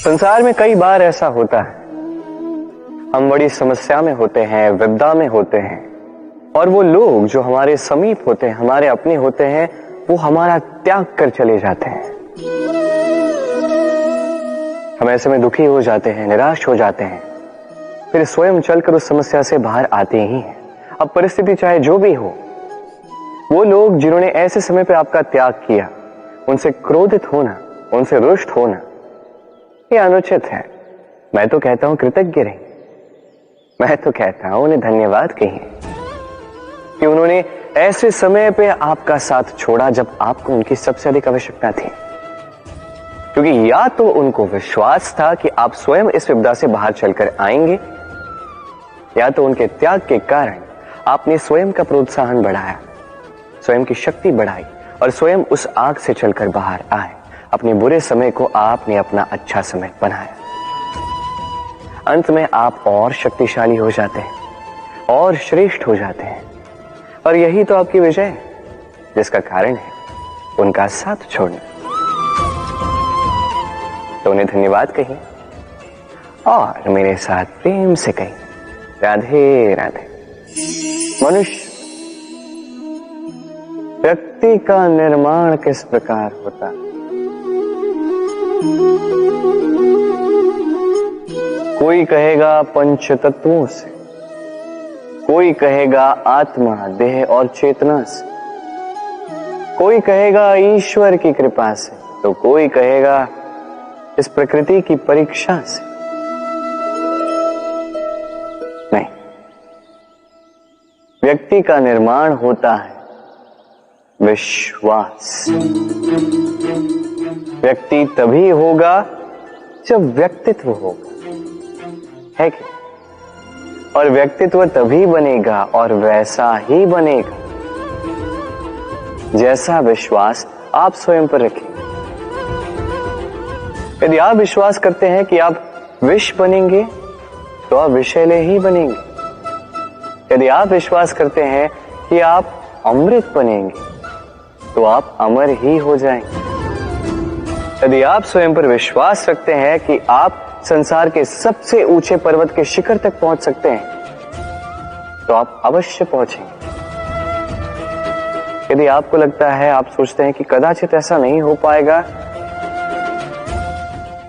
संसार में कई बार ऐसा होता है, हम बड़ी समस्या में होते हैं, विपदा में होते हैं, और वो लोग जो हमारे समीप होते हैं, हमारे अपने होते हैं, वो हमारा त्याग कर चले जाते हैं। हम ऐसे में दुखी हो जाते हैं, निराश हो जाते हैं, फिर स्वयं चलकर उस समस्या से बाहर आते ही हैं। अब परिस्थिति चाहे जो भी हो, वो लोग जिन्होंने ऐसे समय पे आपका त्याग किया, उनसे क्रोधित होना, उनसे रुष्ट होना, ये अनुचित है। मैं तो कहता हूं कृतज्ञ रहिए, मैं तो कहता हूं उन्हें धन्यवाद कहिए कि उन्होंने ऐसे समय पे आपका साथ छोड़ा जब आपको उनकी सबसे अधिक आवश्यकता थी। क्योंकि या तो उनको विश्वास था कि आप स्वयं इस विपदा से बाहर चलकर आएंगे, या तो उनके त्याग के कारण आपने स्वयं का प्रोत्साहन बढ़ाया, स्वयं की शक्ति बढ़ाई और स्वयं उस आग से चलकर बाहर आए। अपने बुरे समय को आपने अपना अच्छा समय बनाया। अंत में आप और शक्तिशाली हो जाते हैं और श्रेष्ठ हो जाते हैं, और यही तो आपकी विजय है, जिसका कारण है उनका साथ छोड़ना। तो उन्हें धन्यवाद कहिए और मेरे साथ प्रेम से कहिए, राधे राधे। मनुष्य व्यक्ति का निर्माण किस प्रकार होता है? कोई कहेगा पंच तत्वों से, कोई कहेगा आत्मा, देह और चेतना से, कोई कहेगा ईश्वर की कृपा से, तो कोई कहेगा इस प्रकृति की परीक्षा से। नहीं, व्यक्ति का निर्माण होता है विश्वास। व्यक्ति तभी होगा जब व्यक्तित्व होगा, है कि? और व्यक्तित्व तभी बनेगा और वैसा ही बनेगा जैसा विश्वास आप स्वयं पर रखें। यदि आप विश्वास करते हैं कि आप विष बनेंगे, तो आप विषैले ही बनेंगे। यदि आप विश्वास करते हैं कि आप अमृत बनेंगे, तो आप अमर ही हो जाएंगे। यदि आप स्वयं पर विश्वास रखते हैं कि आप संसार के सबसे ऊंचे पर्वत के शिखर तक पहुंच सकते हैं, तो आप अवश्य पहुंचेंगे। यदि आपको लगता है, आप सोचते हैं कि कदाचित ऐसा नहीं हो पाएगा,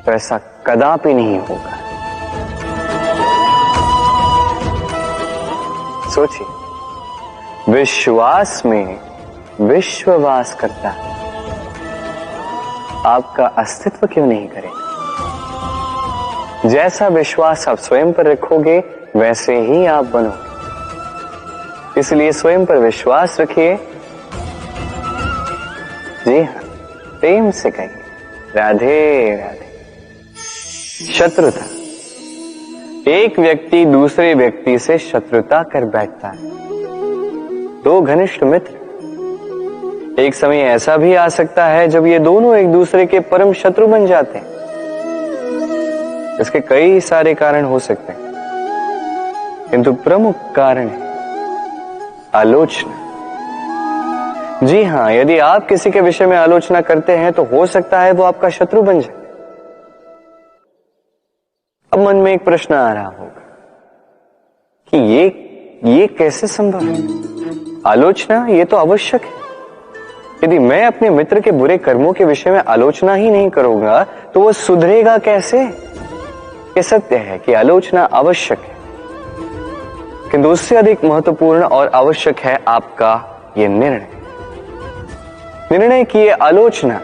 तो ऐसा कदापि नहीं होगा। सोचिए, विश्वास में विश्ववास करता है, आपका अस्तित्व क्यों नहीं करेगा? जैसा विश्वास आप स्वयं पर रखोगे, वैसे ही आप बनोगे। इसलिए स्वयं पर विश्वास रखिए। जी हाँ, प्रेम से कहिए, राधे राधे। शत्रुता, एक व्यक्ति दूसरे व्यक्ति से शत्रुता कर बैठता है। दो घनिष्ठ मित्र, एक समय ऐसा भी आ सकता है जब ये दोनों एक दूसरे के परम शत्रु बन जाते हैं। इसके कई सारे कारण हो सकते हैं, किंतु प्रमुख कारण है आलोचना। जी हां, यदि आप किसी के विषय में आलोचना करते हैं, तो हो सकता है वो आपका शत्रु बन जाए। अब मन में एक प्रश्न आ रहा होगा कि ये कैसे संभव है? आलोचना ये तो आवश्यक है। यदि मैं अपने मित्र के बुरे कर्मों के विषय में आलोचना ही नहीं करूंगा, तो वो सुधरेगा कैसे? ये सत्य है कि आलोचना आवश्यक है, किंतु उससे अधिक महत्वपूर्ण और आवश्यक है आपका ये निर्णय की ये आलोचना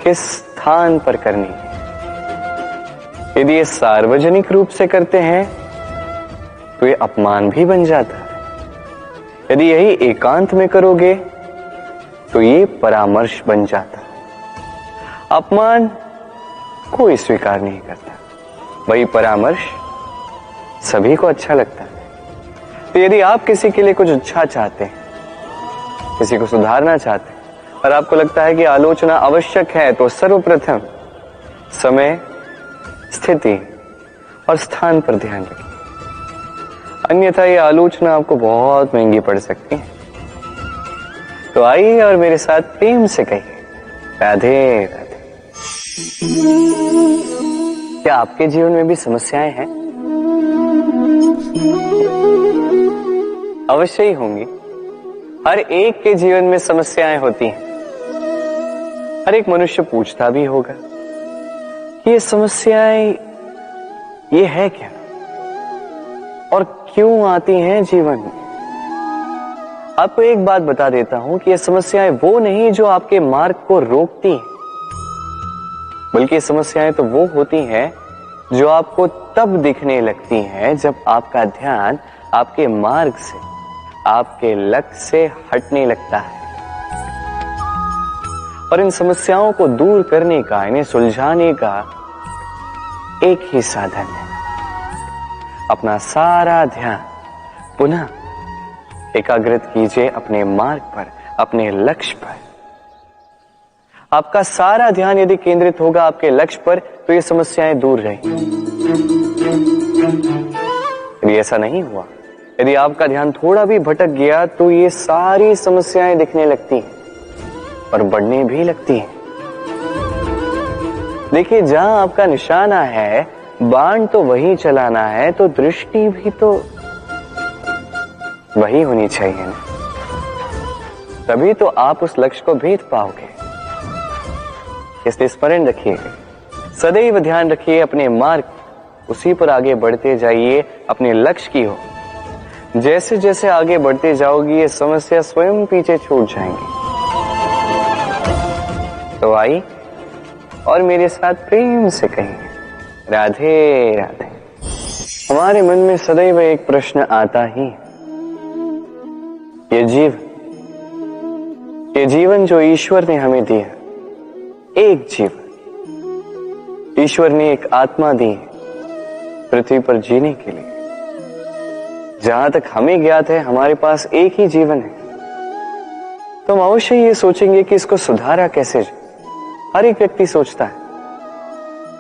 किस स्थान पर करनी है। यदि ये सार्वजनिक रूप से करते हैं, तो ये अपमान भी बन जाता है। यदि यही एकांत में करोगे, तो ये परामर्श बन जाता है। अपमान कोई स्वीकार नहीं करता, वही परामर्श सभी को अच्छा लगता है। तो यदि आप किसी के लिए कुछ अच्छा चाहते हैं, किसी को सुधारना चाहते हैं, और आपको लगता है कि आलोचना आवश्यक है, तो सर्वप्रथम समय, स्थिति और स्थान पर ध्यान रखिए। अन्यथा ये आलोचना आपको बहुत महंगी पड़ सकती है। तो आइए और मेरे साथ प्रेम से कहिए, राधे राधे। क्या आपके जीवन में भी समस्याएं हैं? अवश्य ही होंगी। हर एक के जीवन में समस्याएं होती हैं। हर एक मनुष्य पूछता भी होगा कि ये समस्याएं ये है क्या और क्यों आती हैं जीवन में। आपको एक बात बता देता हूं कि ये समस्याएं वो नहीं जो आपके मार्ग को रोकती हैं, बल्कि समस्याएं तो वो होती हैं जो आपको तब दिखने लगती हैं जब आपका ध्यान आपके मार्ग से, आपके लक्ष्य से हटने लगता है। और इन समस्याओं को दूर करने का, इन्हें सुलझाने का एक ही साधन है, अपना सारा ध्यान पुनः एकाग्रित कीजिए अपने मार्ग पर, अपने लक्ष्य पर। आपका सारा ध्यान यदि केंद्रित होगा आपके लक्ष्य पर तो ये समस्याएं दूर रहेंगी। यदि ऐसा नहीं हुआ, यदि आपका ध्यान थोड़ा भी भटक गया तो ये सारी समस्याएं दिखने लगती हैं और बढ़ने भी लगती हैं। देखिए, जहां आपका निशाना है, बाण तो वही चलाना है, तो दृष्टि भी तो वही होनी चाहिए ना। तभी तो आप उस लक्ष्य को भेद पाओगे। इसलिए स्मरण रखिएगा, सदैव ध्यान रखिए अपने मार्ग, उसी पर आगे बढ़ते जाइए अपने लक्ष्य की ओर। जैसे जैसे आगे बढ़ते जाओगी ये समस्या स्वयं पीछे छूट जाएंगी। तो आई और मेरे साथ प्रेम से कहिए, राधे राधे। हमारे मन में सदैव एक प्रश्न आता ही, ये जीवन जो ईश्वर ने हमें दिया, एक जीवन ईश्वर ने एक आत्मा दी पृथ्वी पर जीने के लिए। जहां तक हमें ज्ञात है हमारे पास एक ही जीवन है, तो हम अवश्य ये सोचेंगे कि इसको सुधारा कैसे जाए। हर एक व्यक्ति सोचता है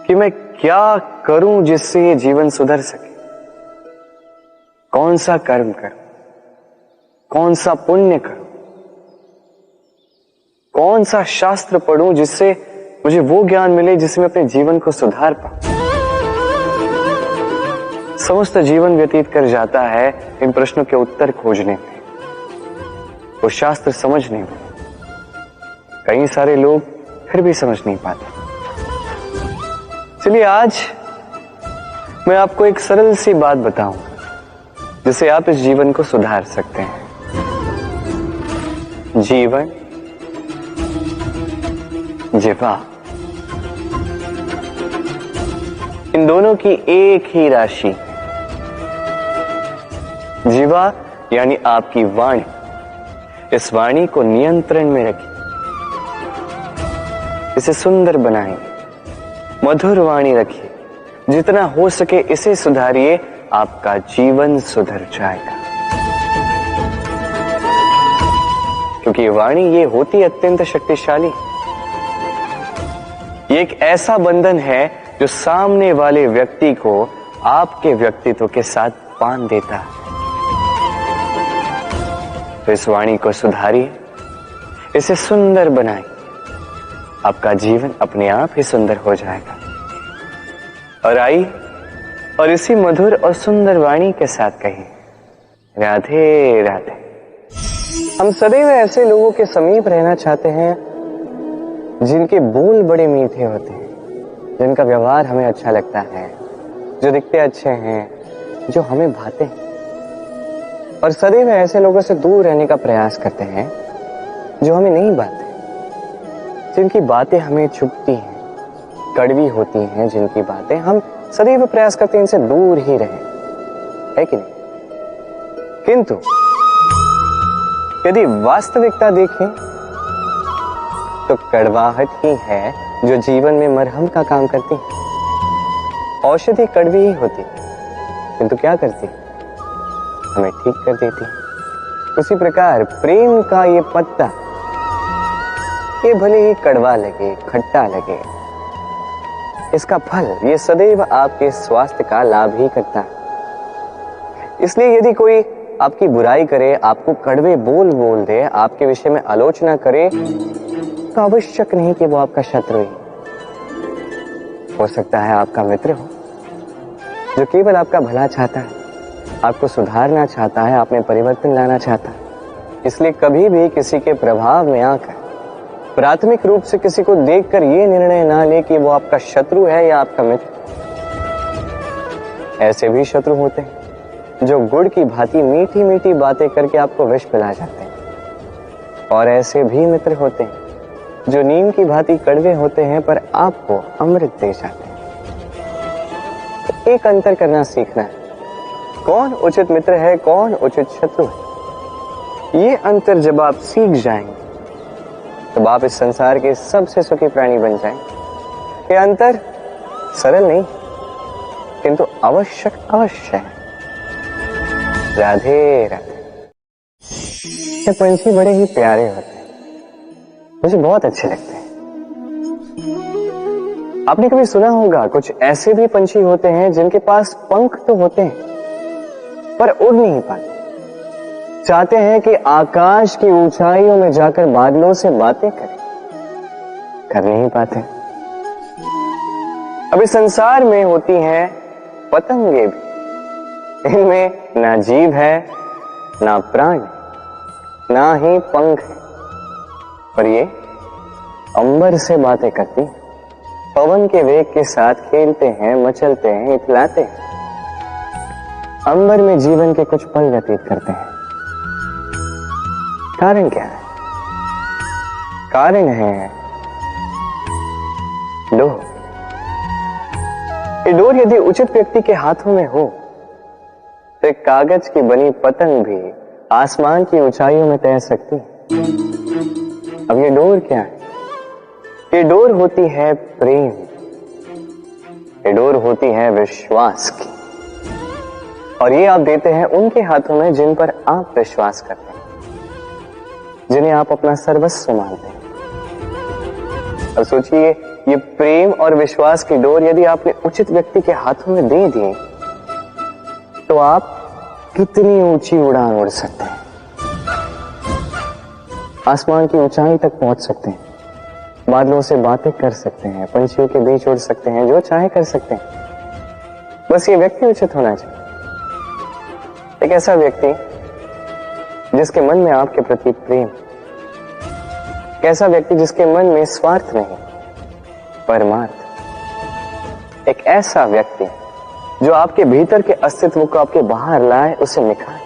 कि मैं क्या करूं जिससे ये जीवन सुधर सके, कौन सा कर्म करूं, कौन सा पुण्य करूं, कौन सा शास्त्र पढ़ूं जिससे मुझे वो ज्ञान मिले जिससे मैं अपने जीवन को सुधार पाऊं। समस्त जीवन व्यतीत कर जाता है इन प्रश्नों के उत्तर खोजने में, वो शास्त्र समझने में। कई सारे लोग फिर भी समझ नहीं पाते। चलिए आज मैं आपको एक सरल सी बात बताऊंगा जिससे आप इस जीवन को सुधार सकते हैं। जीवन, जिह्वा, इन दोनों की एक ही राशि। जिह्वा यानी आपकी वाणी, इस वाणी को नियंत्रण में रखिए, इसे सुंदर बनाइए, मधुर वाणी रखिए। जितना हो सके इसे सुधारिए, आपका जीवन सुधर जाएगा। क्योंकि वाणी ये होती अत्यंत शक्तिशाली। ये एक ऐसा बंधन है जो सामने वाले व्यक्ति को आपके व्यक्तित्व के साथ बांध देता है। तो इस वाणी को सुधारिए, इसे सुंदर बनाइए, आपका जीवन अपने आप ही सुंदर हो जाएगा। और आइए और इसी मधुर और सुंदर वाणी के साथ कहिए, राधे राधे। हम सदैव ऐसे लोगों के समीप रहना चाहते हैं जिनके बोल बड़े मीठे होते हैं, जिनका व्यवहार हमें अच्छा लगता है, जो दिखते अच्छे हैं, जो हमें भाते हैं। और सदैव ऐसे लोगों से दूर रहने का प्रयास करते हैं जो हमें नहीं भाते, जिनकी बातें हमें चुभती हैं, कड़वी होती हैं, जिनकी बातें हम सदैव प्रयास करते हैं इनसे दूर ही रहें, है कि नहीं? किंतु यदि वास्तविकता देखें तो कड़वाहट ही है जो जीवन में मरहम का काम करती है। औषधि कड़वी ही होती है, किंतु क्या करती है? हमें ठीक कर देती है। उसी प्रकार प्रेम का ये पत्ता, ये भले ही कड़वा लगे, खट्टा लगे, इसका फल ये सदैव आपके स्वास्थ्य का लाभ ही करता है। इसलिए यदि कोई आपकी बुराई करे, आपको कड़वे बोल बोल दे, आपके विषय में आलोचना करे, तो आवश्यक नहीं कि वो आपका शत्रु है। हो सकता है आपका मित्र हो जो केवल आपका भला चाहता है, आपको सुधारना चाहता है, आप में परिवर्तन लाना चाहता है। इसलिए कभी भी किसी के प्रभाव में आकर प्राथमिक रूप से किसी को देखकर यह निर्णय ना ले कि वो आपका शत्रु है या आपका मित्र। ऐसे भी शत्रु होते हैं जो गुड़ की भांति मीठी मीठी बातें करके आपको विष पिला जाते हैं, और ऐसे भी मित्र होते हैं जो नीम की भांति कड़वे होते हैं पर आपको अमृत दे जाते हैं। तो एक अंतर करना सीखना है, कौन उचित मित्र है, कौन उचित शत्रु है। ये अंतर जब आप सीख जाएंगे तब आप इस संसार के सबसे सुखी प्राणी बन जाएंगे। ये अंतर सरल नहीं किंतु आवश्यक अवश्य है। राधे राधे। ये पंछी बड़े ही प्यारे होते हैं, मुझे बहुत अच्छे लगते हैं। आपने कभी सुना होगा कुछ ऐसे भी पंछी होते हैं जिनके पास पंख तो होते हैं पर उड़ नहीं पाते, चाहते हैं कि आकाश की ऊंचाइयों में जाकर बादलों से बातें करें, कर नहीं पाते। अभी संसार में होती हैं पतंगे भी, इनमें ना जीभ है, ना प्राण, ना ही पंख है, पर ये अंबर से बातें करती हैं, पवन के वेग के साथ खेलते हैं, मचलते हैं, इतलाते हैं, अंबर में जीवन के कुछ पल व्यतीत करते हैं। कारण क्या है? कारण है डोर। ये डोर यदि उचित व्यक्ति के हाथों में हो तो एक कागज की बनी पतंग भी आसमान की ऊंचाइयों में तैर सकती है। अब ये डोर क्या है? ये डोर होती है प्रेम, ये डोर होती है विश्वास की, और ये आप देते हैं उनके हाथों में जिन पर आप विश्वास करते हैं, जिन्हें आप अपना सर्वस्व मानते हैं। अब सोचिए, ये प्रेम और विश्वास की डोर यदि आपने उचित व्यक्ति के हाथों में दे दी तो आप कितनी ऊंची उड़ान उड़ सकते हैं, आसमान की ऊंचाई तक पहुंच सकते हैं, बादलों से बातें कर सकते हैं, पंछियों के बीच उड़ सकते हैं, जो चाहे कर सकते हैं। बस ये व्यक्ति उचित होना चाहिए, एक ऐसा व्यक्ति जिसके मन में आपके प्रति प्रेम, एक ऐसा व्यक्ति जिसके मन में स्वार्थ नहीं परमार्थ, एक ऐसा व्यक्ति जो आपके भीतर के अस्तित्व को आपके बाहर लाए, उसे निखारे।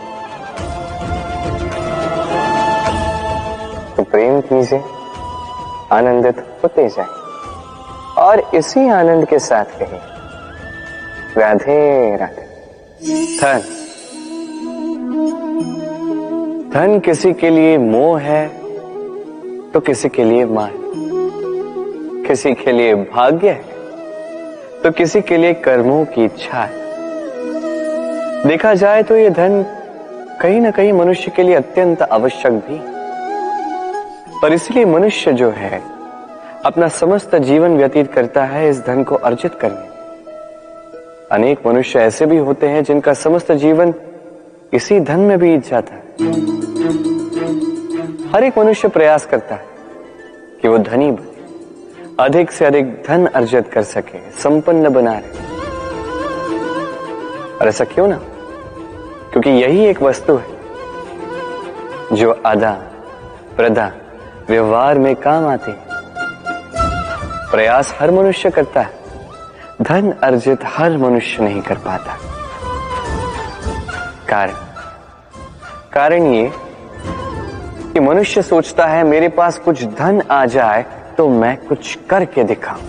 तो प्रेम कीजिए, आनंदित होते जाए, और इसी आनंद के साथ कहिए राधे राधे। धन, धन किसी के लिए मोह है तो किसी के लिए मान, किसी के लिए भाग्य है तो किसी के लिए कर्मों की इच्छा है। देखा जाए तो ये धन कहीं ना कहीं मनुष्य के लिए अत्यंत आवश्यक भी, पर इसलिए मनुष्य जो है अपना समस्त जीवन व्यतीत करता है इस धन को अर्जित करने। अनेक मनुष्य ऐसे भी होते हैं जिनका समस्त जीवन इसी धन में बीत जाता है। हर एक मनुष्य प्रयास करता है कि वो धनी बने, अधिक से अधिक धन अर्जित कर सके, संपन्न बना रहे। और ऐसा क्यों ना? क्योंकि यही एक वस्तु है जो आदान प्रदान व्यवहार में काम आती है। प्रयास हर मनुष्य करता है, धन अर्जित हर मनुष्य नहीं कर पाता। कारण ये कि मनुष्य सोचता है मेरे पास कुछ धन आ जाए तो मैं कुछ करके दिखाऊं।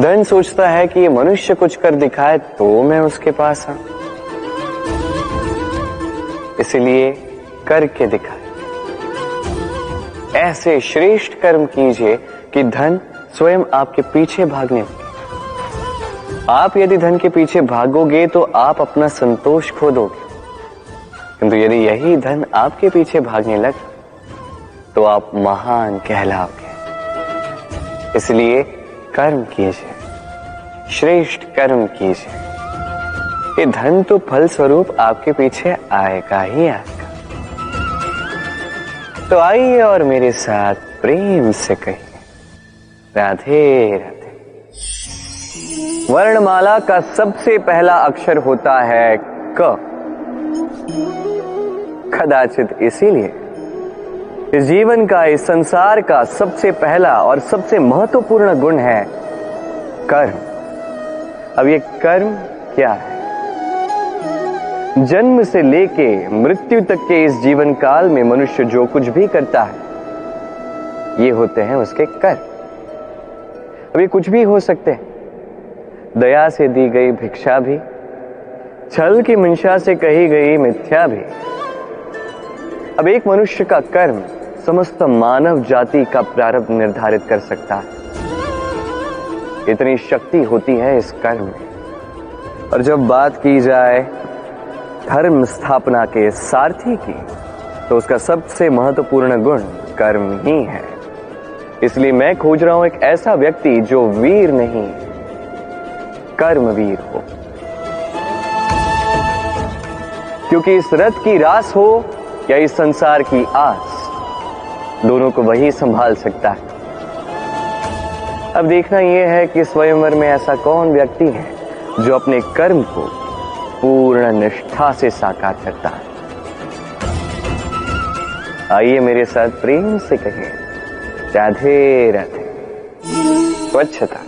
धन सोचता है कि ये मनुष्य कुछ कर दिखाए तो मैं उसके पास आऊं। इसलिए करके दिखाए। ऐसे श्रेष्ठ कर्म कीजिए कि धन स्वयं आपके पीछे भागने लगे। आप यदि धन के पीछे भागोगे तो आप अपना संतोष खो दोगे, किंतु यदि यही धन आपके पीछे भागने लगे तो आप महान कहलाओगे। इसलिए कर्म कीजिए, श्रेष्ठ कर्म कीजिए। ये धन तो फल स्वरूप आपके पीछे आएगा ही आएगा। तो आइए और मेरे साथ प्रेम से कहिए राधे राधे। वर्णमाला का सबसे पहला अक्षर होता है क। कदाचित इसीलिए इस जीवन का, इस संसार का सबसे पहला और सबसे महत्वपूर्ण गुण है कर्म। अब ये कर्म क्या है? जन्म से लेके मृत्यु तक के इस जीवन काल में मनुष्य जो कुछ भी करता है, ये होते हैं उसके कर्म। अब ये कुछ भी हो सकते हैं, दया से दी गई भिक्षा भी, छल की मंशा से कही गई मिथ्या भी। अब एक मनुष्य का कर्म समस्त मानव जाति का प्रारब्ध निर्धारित कर सकता है। इतनी शक्ति होती है इस कर्म में। और जब बात की जाए धर्म स्थापना के सारथी की, तो उसका सबसे महत्वपूर्ण गुण कर्म ही है। इसलिए मैं खोज रहा हूं एक ऐसा व्यक्ति जो वीर नहीं, कर्मवीर हो। क्योंकि इस रथ की रास हो या इस संसार की आस, दोनों को वही संभाल सकता है। अब देखना यह है कि स्वयंवर में ऐसा कौन व्यक्ति है जो अपने कर्म को पूर्ण निष्ठा से साकार करता है। आइए मेरे साथ प्रेम से कहें, राधे राधे। स्वच्छता।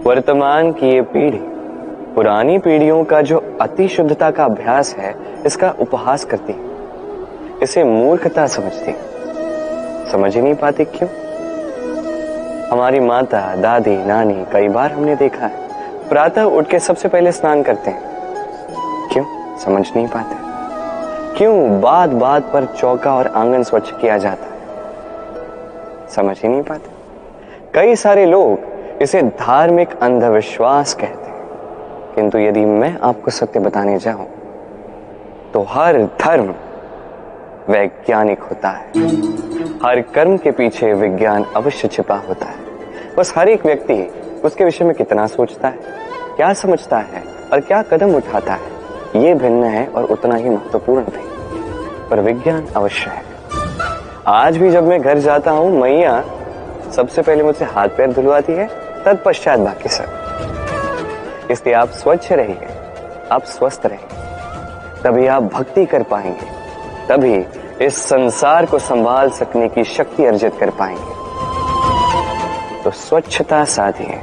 वर्तमान की ये पीढ़ी पुरानी पीढ़ियों का जो अति शुद्धता का अभ्यास है, इसका उपहास करती है, इसे मूर्खता समझती, समझ ही नहीं पाती। क्यों? हमारी माता, दादी, नानी, कई बार हमने देखा है प्रातः उठ के सबसे पहले स्नान करते हैं। क्यों? समझ नहीं पाते। क्यों बात बात पर चौका और आंगन स्वच्छ किया जाता है? समझ ही नहीं पाते। कई सारे लोग इसे धार्मिक अंधविश्वास कहते हैं, किंतु यदि मैं आपको सत्य बताने जाऊं तो हर धर्म वैज्ञानिक होता है। हर कर्म के पीछे विज्ञान अवश्य छिपा होता है। बस हर एक व्यक्ति उसके विषय में कितना सोचता है, क्या समझता है और क्या कदम उठाता है, ये भिन्न है और उतना ही महत्वपूर्ण भी। पर विज्ञान अवश्य है। आज भी जब मैं घर जाता हूं, मैया सबसे पहले मुझसे हाथ पैर धुलवाती है, तत्पश्चात बाकी सब। इसलिए आप स्वच्छ रहिए, आप स्वस्थ रहिए, तभी आप भक्ति कर पाएंगे, तभी इस संसार को संभाल सकने की शक्ति अर्जित कर पाएंगे। तो स्वच्छता साधिए,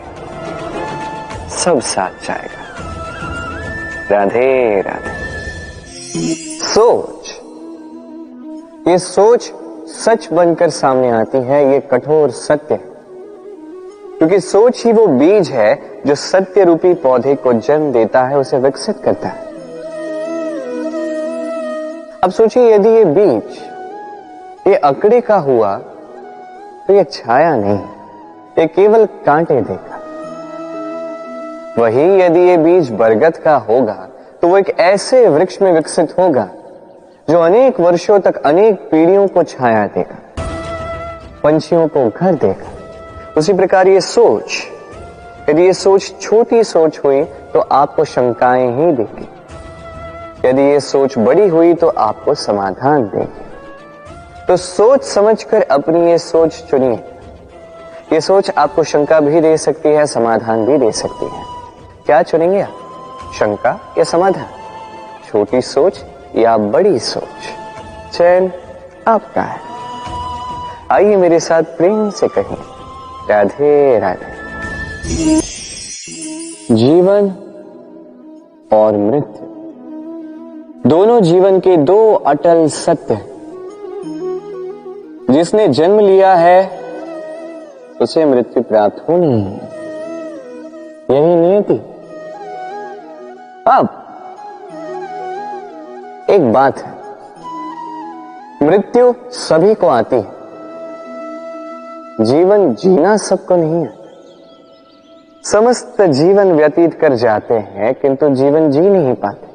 सब साथ जाएगा। राधे राधे। सोच, ये सोच सच बनकर सामने आती है, ये कठोर सत्य है। क्योंकि सोच ही वो बीज है जो सत्य रूपी पौधे को जन्म देता है, उसे विकसित करता है। अब सोचिए, यदि ये बीज ये अकड़े का हुआ तो ये छाया नहीं, ये केवल कांटे देगा। वही यदि ये बीज बरगद का होगा तो वो एक ऐसे वृक्ष में विकसित होगा जो अनेक वर्षों तक, अनेक पीढ़ियों को छाया देगा, पंछियों को घर देगा। उसी प्रकार ये सोच, यदि ये सोच छोटी सोच हुई तो आपको शंकाएं ही देगी। यदि ये सोच बड़ी हुई तो आपको समाधान देगी। तो सोच समझकर अपनी ये सोच चुनिए। ये सोच आपको शंका भी दे सकती है, समाधान भी दे सकती है। क्या चुनेंगे आप, शंका या समाधान? छोटी सोच या बड़ी सोच? चयन आपका है। आइए मेरे साथ प्रेम से कहें, राधे राधे। जीवन और मृत्यु दोनों जीवन के दो अटल सत्य हैं। जिसने जन्म लिया है उसे मृत्यु प्राप्त होनी है, यही नियति। अब एक बात है, मृत्यु सभी को आती है, जीवन जीना सबको नहीं है। समस्त जीवन व्यतीत कर जाते हैं किंतु जीवन जी नहीं पाते,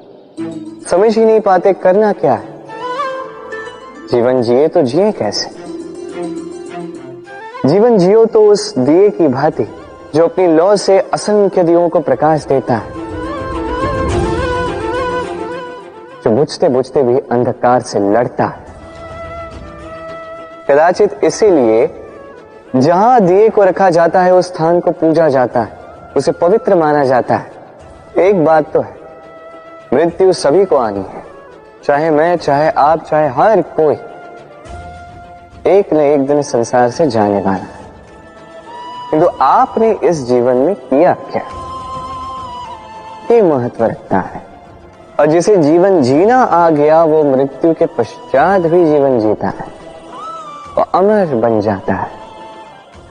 समझ ही नहीं पाते करना क्या है। जीवन जिए तो जिए कैसे? जीवन जियो तो उस दिए की भांति जो अपनी लौ से असंख्य दियों को प्रकाश देता है, जो बुझते बुझते भी अंधकार से लड़ता है। कदाचित इसीलिए जहां दिए को रखा जाता है उस स्थान को पूजा जाता है, उसे पवित्र माना जाता है। एक बात तो है, मृत्यु सभी को आनी है, चाहे मैं, चाहे आप, चाहे हर कोई एक न एक दिन संसार से जाने वाला है। किंतु आपने इस जीवन में किया क्या, ये महत्व रखता है। और जिसे जीवन जीना आ गया वो मृत्यु के पश्चात भी जीवन जीता है, वो अमर बन जाता है।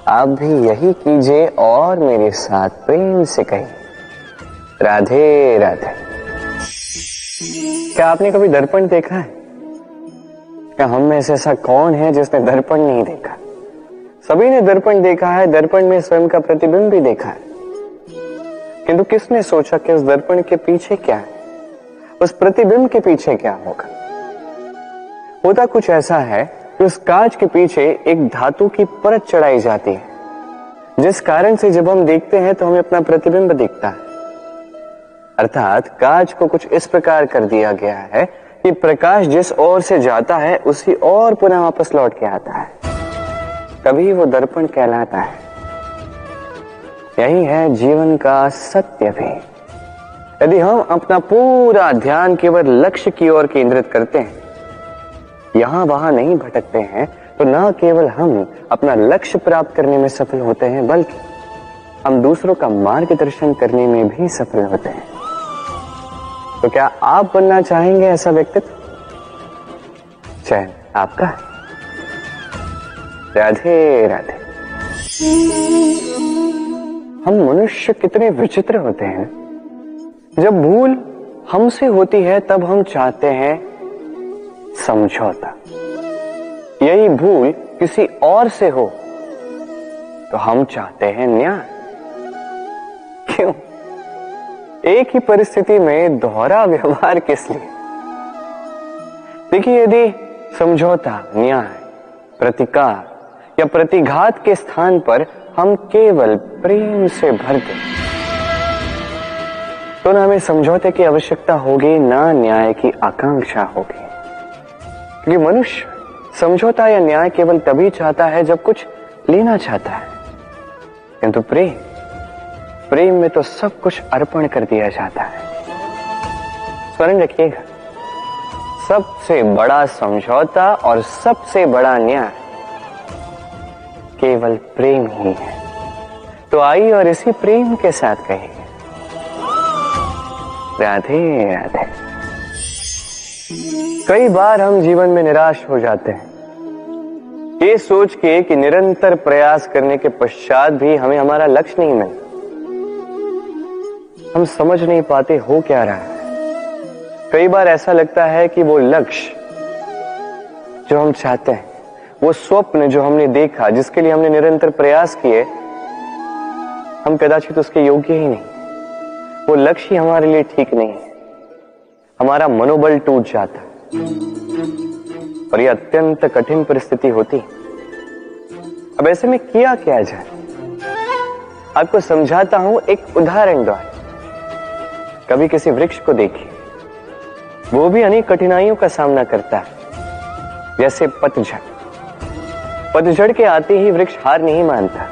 आप भी यही कीजिए और मेरे साथ प्रेम से कहिए, राधे राधे। क्या आपने कभी दर्पण देखा है? क्या हम में से ऐसा कौन है जिसने दर्पण नहीं देखा? सभी ने दर्पण देखा है, दर्पण में स्वयं का प्रतिबिंब भी देखा है। किंतु किसने सोचा कि उस दर्पण के पीछे क्या है, उस प्रतिबिंब के पीछे क्या होगा? होता कुछ ऐसा है कि उस कांच के पीछे एक धातु की परत चढ़ाई जाती है, जिस कारण से जब हम देखते हैं तो हमें अपना प्रतिबिंब दिखता है। अर्थात कांच को कुछ इस प्रकार कर दिया गया है कि प्रकाश जिस ओर से जाता है उसी ओर पुनः वापस लौट के आता है, तभी वो दर्पण कहलाता है। यही है जीवन का सत्य भी। यदि हम अपना पूरा ध्यान केवल लक्ष्य की ओर केंद्रित करते हैं, यहां वहां नहीं भटकते हैं, तो न केवल हम अपना लक्ष्य प्राप्त करने में सफल होते हैं, बल्कि हम दूसरों का मार्गदर्शन करने में भी सफल होते हैं। तो क्या आप बनना चाहेंगे ऐसा व्यक्तित्व? चयन आपका है। राधे राधे। हम मनुष्य कितने विचित्र होते हैं। जब भूल हमसे होती है तब हम चाहते हैं समझौता। यही भूल किसी और से हो तो हम चाहते हैं न्याय। क्यों? एक ही परिस्थिति में दोहरा व्यवहार किस लिए? देखिए, यदि समझौता, न्याय, प्रतिकार या प्रतिघात के स्थान पर हम केवल प्रेम से भर दें, तो ना हमें समझौते की आवश्यकता होगी, ना न्याय की आकांक्षा होगी। क्योंकि मनुष्य समझौता या न्याय केवल तभी चाहता है जब कुछ लेना चाहता है, किंतु प्रेम में तो सब कुछ अर्पण कर दिया जाता है। स्मरण रखिएगा, सबसे बड़ा समझौता और सबसे बड़ा न्याय केवल प्रेम ही है। तो आइए और इसी प्रेम के साथ कहिए, राधे राधे। कई बार हम जीवन में निराश हो जाते हैं, ये सोच के कि निरंतर प्रयास करने के पश्चात भी हमें हमारा लक्ष्य नहीं मिलता। हम समझ नहीं पाते हो क्या रहा है। कई बार ऐसा लगता है कि वो लक्ष्य जो हम चाहते हैं, वो स्वप्न जो हमने देखा, जिसके लिए हमने निरंतर प्रयास किए, हम कदाचित उसके योग्य ही नहीं। वो लक्ष्य ही हमारे लिए ठीक नहीं है। हमारा मनोबल टूट जाता है और ये अत्यंत कठिन परिस्थिति होती है। अब ऐसे में किया क्या जाए, आपको समझाता हूं एक उदाहरण द्वारा। कभी किसी वृक्ष को देखिए, वो भी अनेक कठिनाइयों का सामना करता है, जैसे पतझड़। पतझड़ के आते ही वृक्ष हार नहीं मानता,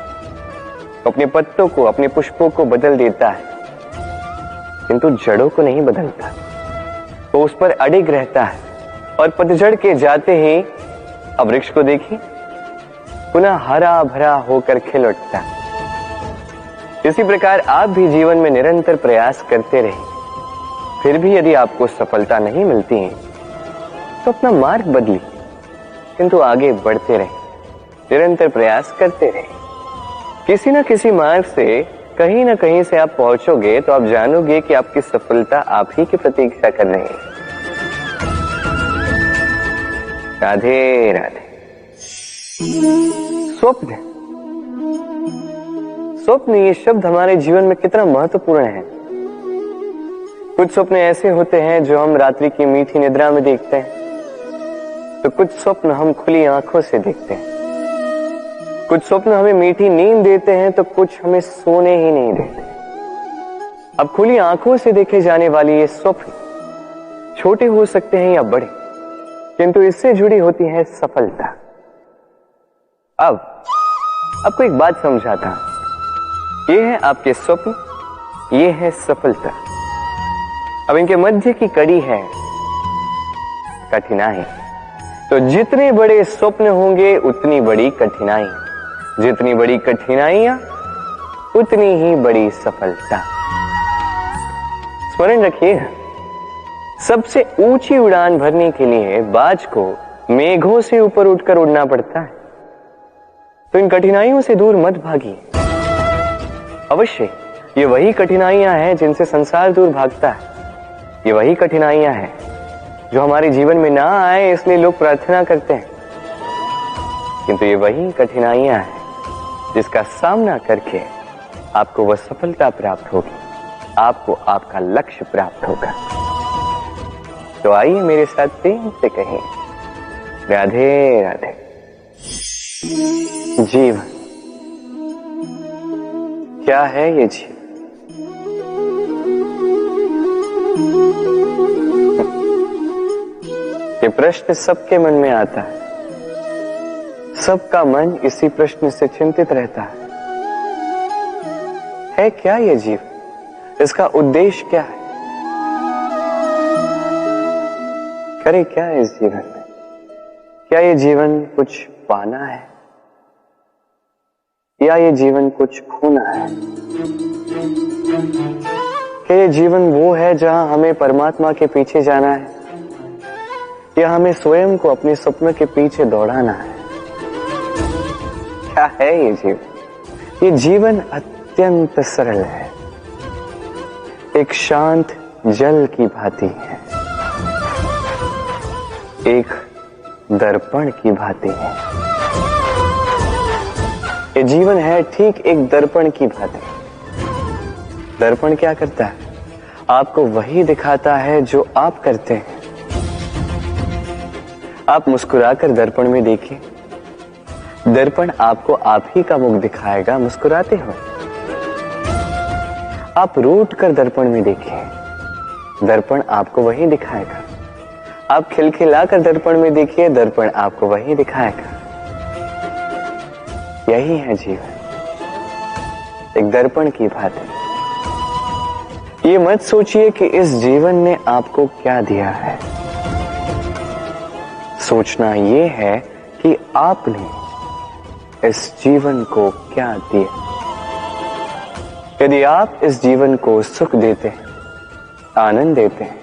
अपने पत्तों को, अपने पुष्पों को बदल देता है, किंतु जड़ों को नहीं बदलता। वो उस पर अडिग रहता है और पतझड़ के जाते ही अब वृक्ष को देखिए, पुनः हरा भरा होकर खिल उठता है। इसी प्रकार आप भी जीवन में निरंतर प्रयास करते रहिए। फिर भी यदि आपको सफलता नहीं मिलती है तो अपना मार्ग बदलिए, किंतु आगे बढ़ते रहिए, निरंतर प्रयास करते रहिए। किसी न किसी मार्ग से, कहीं ना कहीं से आप पहुंचोगे तो आप जानोगे कि आपकी सफलता आप ही की प्रतीक्षा कर रही है। राधे राधे। स्वप्न ये शब्द हमारे जीवन में कितना महत्वपूर्ण है। कुछ स्वप्न ऐसे होते हैं जो हम रात्रि की मीठी निद्रा में देखते हैं, तो कुछ स्वप्न हम खुली आंखों से देखते हैं। कुछ स्वप्न हमें मीठी नींद देते हैं, तो कुछ हमें सोने ही नहीं देते। अब खुली आंखों से देखे जाने वाली ये स्वप्न छोटे हो सकते हैं या बड़े, किंतु इससे जुड़ी होती है सफलता। अब आपको एक बात समझाता हूं। ये है आपके स्वप्न ये है सफलता। अब इनके मध्य की कड़ी है कठिनाई। तो जितने बड़े स्वप्न होंगे उतनी बड़ी कठिनाई, जितनी बड़ी कठिनाइयां उतनी ही बड़ी सफलता। स्मरण रखिए, सबसे ऊंची उड़ान भरने के लिए बाज को मेघों से ऊपर उठकर उड़ना पड़ता है। तो इन कठिनाइयों से दूर मत भागिए। अवश्य ये वही कठिनाइयां हैं जिनसे संसार दूर भागता है। ये वही कठिनाइयां हैं जो हमारे जीवन में ना आए इसलिए लोग प्रार्थना करते हैं, किंतु ये वही कठिनाइयां हैं जिसका सामना करके आपको वह सफलता प्राप्त होगी, आपको आपका लक्ष्य प्राप्त होगा। तो आइए मेरे साथ प्रेम से कहें, राधे राधे। जीवन क्या है? ये जीवन ये प्रश्न सबके मन में आता है। सबका मन इसी प्रश्न से चिंतित रहता है क्या ये जीवन? इसका उद्देश्य क्या है? करे क्या इस जीवन में? क्या ये जीवन कुछ पाना है या ये जीवन कुछ खोना है? क्या ये जीवन वो है जहां हमें परमात्मा के पीछे जाना है या हमें स्वयं को अपने सपनों के पीछे दौड़ाना है? क्या है ये जीवन? ये जीवन अत्यंत सरल है, एक शांत जल की भांति है, एक दर्पण की भांति है। ये जीवन है ठीक एक दर्पण की भांति। दर्पण क्या करता है? आपको वही दिखाता है जो आप करते हैं। आप मुस्कुराकर दर्पण में देखिए, दर्पण आपको आप ही का मुख दिखाएगा मुस्कुराते हो। आप रूठ कर दर्पण में देखिए, दर्पण आपको वही दिखाएगा। आप खिलखिलाकर दर्पण में देखिए, दर्पण आपको वही दिखाएगा। यही है जीवन, एक दर्पण की भांति। ये मत सोचिए कि इस जीवन ने आपको क्या दिया है। सोचना ये है कि आपने इस जीवन को क्या दिया। यदि आप इस जीवन को सुख देते हैं, आनंद देते हैं,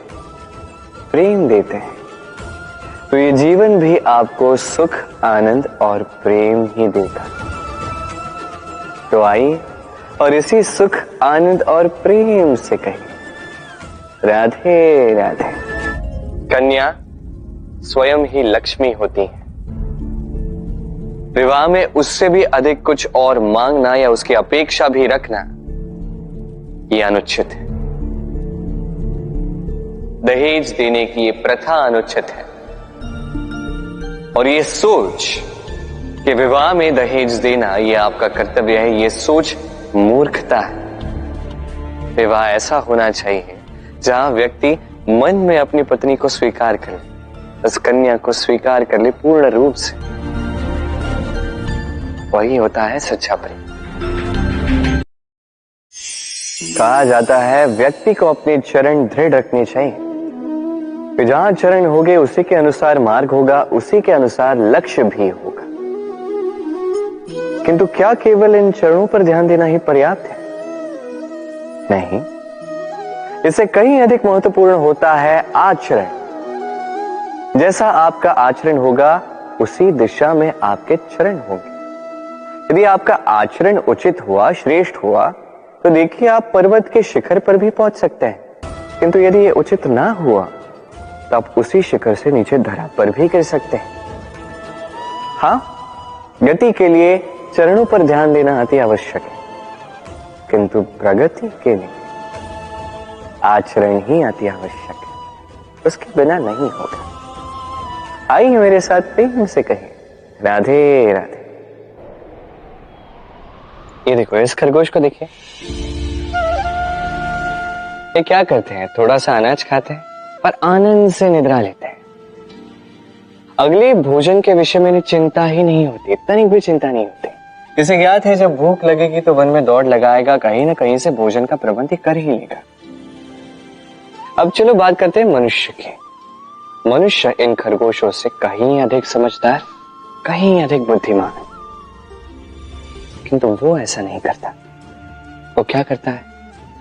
प्रेम देते हैं, तो ये जीवन भी आपको सुख, आनंद और प्रेम ही देगा। तो आइए और इसी सुख, आनंद और प्रेम से कहिए, राधे राधे। कन्या स्वयं ही लक्ष्मी होती है। विवाह में उससे भी अधिक कुछ और मांगना या उसकी अपेक्षा भी रखना ये अनुचित है। दहेज देने की ये प्रथा अनुचित है। और ये सोच कि विवाह में दहेज देना ये आपका कर्तव्य है, ये सोच मूर्खता है। विवाह ऐसा होना चाहिए जहां व्यक्ति मन में अपनी पत्नी को स्वीकार कर ले, उस कन्या को स्वीकार कर ले पूर्ण रूप से। वही होता है सच्चा प्रेम। कहा जाता है व्यक्ति को अपने चरण दृढ़ रखने चाहिए, कि जहां चरण होंगे उसी के अनुसार मार्ग होगा, उसी के अनुसार लक्ष्य भी होगा। किंतु क्या केवल इन चरणों पर ध्यान देना ही पर्याप्त है? नहीं, इससे कहीं अधिक महत्वपूर्ण होता है आचरण। जैसा आपका आचरण होगा उसी दिशा में आपके चरण होंगे। यदि आपका आचरण उचित हुआ, श्रेष्ठ हुआ, तो देखिए आप पर्वत के शिखर पर भी पहुंच सकते हैं। किंतु यदि ये उचित ना हुआ तो आप उसी शिखर से नीचे धरा पर भी गिर सकते हैं। हाँ, गति के लिए चरणों पर ध्यान देना अति आवश्यक है, किंतु प्रगति के लिए आचरण ही अति आवश्यक है, उसके बिना नहीं होगा। आइए मेरे साथ प्रेम से कहें, राधे राधे। ये देखो, इस खरगोश को देखिए, ये क्या करते हैं? थोड़ा सा अनाज खाते हैं और आनंद से निद्रा लेते हैं। अगले भोजन के विषय में चिंता ही नहीं होती, तनिक भी चिंता नहीं होती। इसे ज्ञात है जब भूख लगेगी तो वन में दौड़ लगाएगा, कहीं ना कहीं से भोजन का प्रबंध ही कर ही लेगा। अब चलो बात करते हैं मनुष्य की। मनुष्य इन खरगोशों से कहीं अधिक समझदार, कहीं अधिक बुद्धिमान है, किंतु वो ऐसा नहीं करता। वो क्या करता है?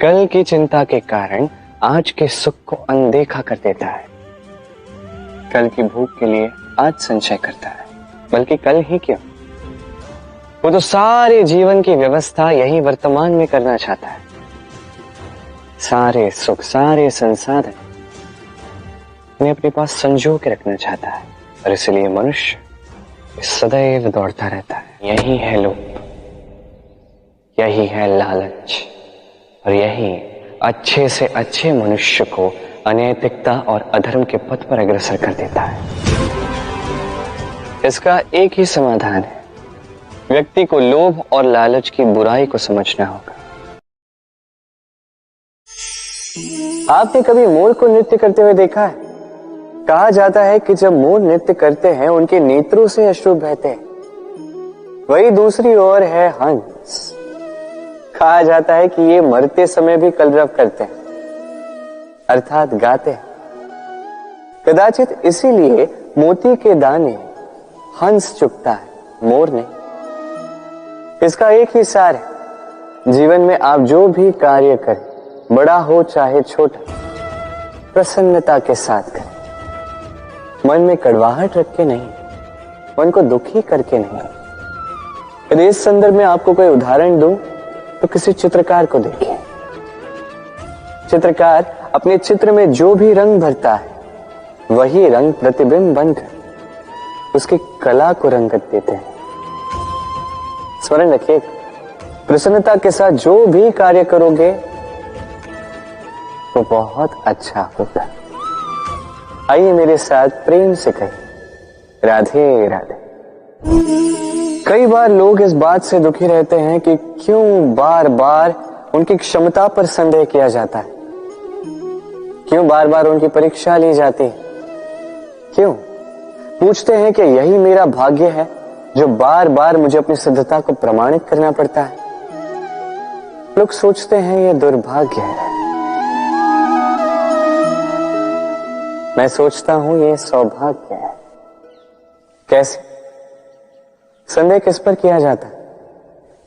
कल की चिंता के कारण आज के सुख को अनदेखा कर देता है। कल की भूख के लिए आज संचय करता है, बल्कि कल ही क्यों, वो तो सारे जीवन की व्यवस्था यही वर्तमान में करना चाहता है। सारे सुख, सारे संसाधन उन्हें अपने पास संजो के रखना चाहता है, और इसलिए मनुष्य सदैव दौड़ता रहता है। यही है लोभ, यही है लालच, और यही अच्छे से अच्छे मनुष्य को अनैतिकता और अधर्म के पथ पर अग्रसर कर देता है। इसका एक ही समाधान है, व्यक्ति को लोभ और लालच की बुराई को समझना होगा। आपने कभी मोर को नृत्य करते हुए देखा है? कहा जाता है कि जब मोर नृत्य करते हैं उनके नेत्रों से अश्रु बहते हैं। वही दूसरी ओर है हंस। कहा जाता है कि ये मरते समय भी कलरव करते हैं, अर्थात गाते हैं। कदाचित इसीलिए मोती के दाने हंस चुगता है, मोर नहीं। इसका एक ही सार है, जीवन में आप जो भी कार्य करें, बड़ा हो चाहे छोटा, प्रसन्नता के साथ करें। मन में कड़वाहट रख के नहीं, मन को दुखी करके नहीं। यदि इस संदर्भ में आपको कोई उदाहरण दूं तो किसी चित्रकार को देखिए। चित्रकार अपने चित्र में जो भी रंग भरता है, वही रंग प्रतिबिंब बनकर उसकी कला को रंगत देते हैं। स्मरण रखिए, प्रसन्नता के साथ जो भी कार्य करोगे वो बहुत अच्छा होगा। आइए मेरे साथ प्रेम से कहें, राधे राधे। कई बार लोग इस बात से दुखी रहते हैं कि क्यों बार बार उनकी क्षमता पर संदेह किया जाता है, क्यों बार बार उनकी परीक्षा ली जाती है, क्यों पूछते हैं कि यही मेरा भाग्य है जो बार बार मुझे अपनी सिद्धता को प्रमाणित करना पड़ता है। लोग सोचते हैं यह दुर्भाग्य है, मैं सोचता हूं यह सौभाग्य है। कैसे? संदेह किस पर किया जाता है?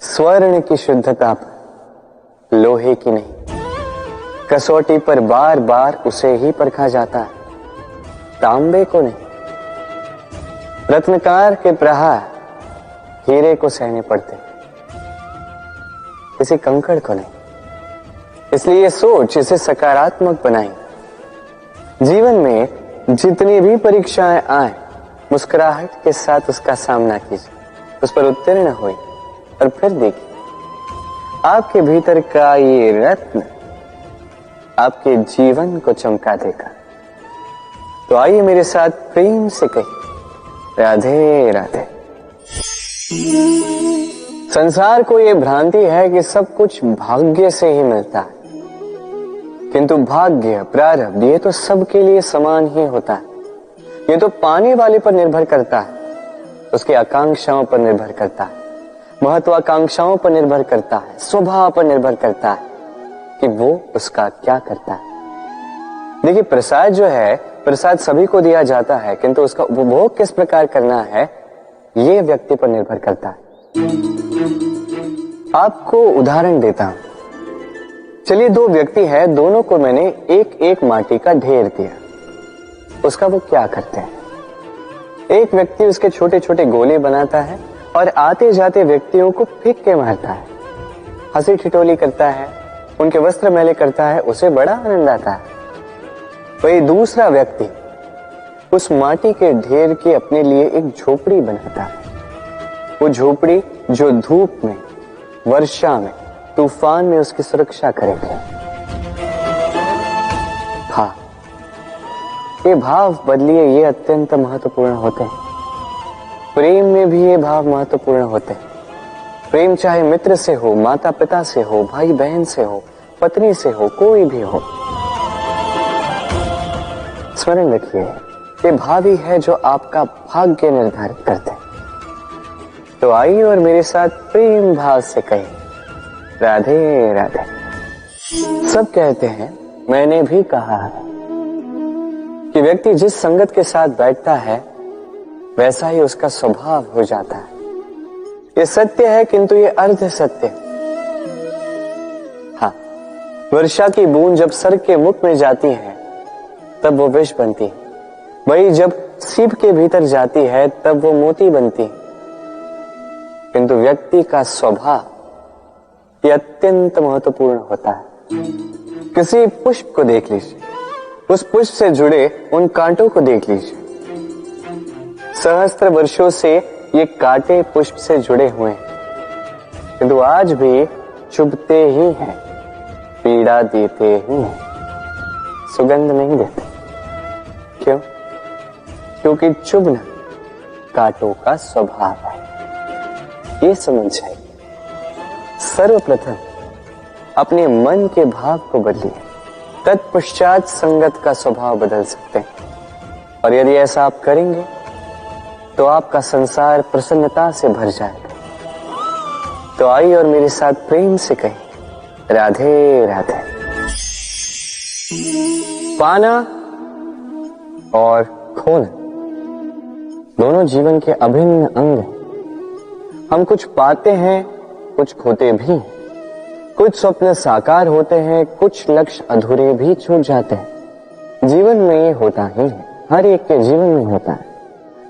स्वर्ण की शुद्धता पर, लोहे की नहीं। कसौटी पर बार बार उसे ही परखा जाता है, तांबे को नहीं। रत्नकार के प्रहार हीरे को सहने पड़ते, किसी कंकड़ को नहीं। इसलिए ये सोच इसे सकारात्मक बनाई। जीवन में जितनी भी परीक्षाएं आए, मुस्कुराहट के साथ उसका सामना कीजिए, उस पर उत्तीर्ण हुई, और फिर देखिए आपके भीतर का ये रत्न आपके जीवन को चमका देगा। तो आइए मेरे साथ प्रेम से कहिए, राधे राधे। संसार को यह भ्रांति है कि सब कुछ भाग्य से ही मिलता है, किंतु भाग्य, प्रारब्ध, ये तो सबके लिए समान ही होता है। ये तो पाने वाले पर निर्भर करता है, उसकी आकांक्षाओं पर निर्भर करता है, महत्वाकांक्षाओं पर निर्भर करता है, स्वभाव पर निर्भर करता है कि वो उसका क्या करता है। देखिए, प्रसाद जो है, प्रसाद सभी को दिया जाता है, किंतु उसका उपभोग किस प्रकार करना है ये व्यक्ति पर निर्भर करता है। आपको उदाहरण देता हूं। चलिए, दो व्यक्ति है, दोनों को मैंने एक एक माटी का ढेर दिया। उसका वो क्या करते हैं? एक व्यक्ति उसके छोटे छोटे गोले बनाता है और आते जाते व्यक्तियों को फेंक के मारता है, हंसी ठिठोली करता है, उनके वस्त्र मैले करता है, उसे बड़ा आनंद आता है। वही दूसरा व्यक्ति उस माटी के ढेर की अपने लिए एक झोपड़ी बनाता है। वो झोपड़ी जो धूप में, वर्षा में, तूफान में उसकी सुरक्षा करेगी। हाँ, ये भाव बदलिए, ये अत्यंत महत्वपूर्ण होते हैं। प्रेम में भी ये भाव महत्वपूर्ण होते हैं। प्रेम चाहे मित्र से हो, माता पिता से हो, भाई बहन से हो, पत्नी से हो, कोई भी हो। स्मरण रखिए, ये भाव ही है जो आपका भाग्य निर्धारित करते हैं। तो तो आइए और मेरे साथ प्रेम भाव से कहिए, राधे राधे। सब कहते हैं, मैंने भी कहा है कि व्यक्ति जिस संगत के साथ बैठता है वैसा ही उसका स्वभाव हो जाता है। ये सत्य है, किंतु ये अर्ध सत्य है। हाँ, वर्षा की बूंद जब सर के मुख में जाती है तब वो विष बनती है, वही जब सीप के भीतर जाती है तब वो मोती बनती है। किंतु व्यक्ति का स्वभाव ये अत्यंत महत्वपूर्ण होता है। किसी पुष्प को देख लीजिए, उस पुष्प से जुड़े उन कांटों को देख लीजिए। सहस्त्र वर्षों से ये कांटे पुष्प से जुड़े हुए हैं, किंतु आज भी चुभते ही हैं, पीड़ा देते ही हैं, सुगंध नहीं देते। क्यों? क्योंकि चुभना कांटों का स्वभाव है। ये समझ जाइए। सर्वप्रथम अपने मन के भाव को बदलिए, तत्पश्चात संगत का स्वभाव बदल सकते हैं। और यदि ऐसा आप करेंगे तो आपका संसार प्रसन्नता से भर जाएगा। तो आइए और मेरे साथ प्रेम से कहें, राधे राधे। पाना और खोना दोनों जीवन के अभिन्न अंग हैं। हम कुछ पाते हैं, कुछ खोते भी हैं। कुछ स्वप्न साकार होते हैं, कुछ लक्ष्य अधूरे भी छूट जाते हैं। जीवन में ये होता ही है, हर एक के जीवन में होता है।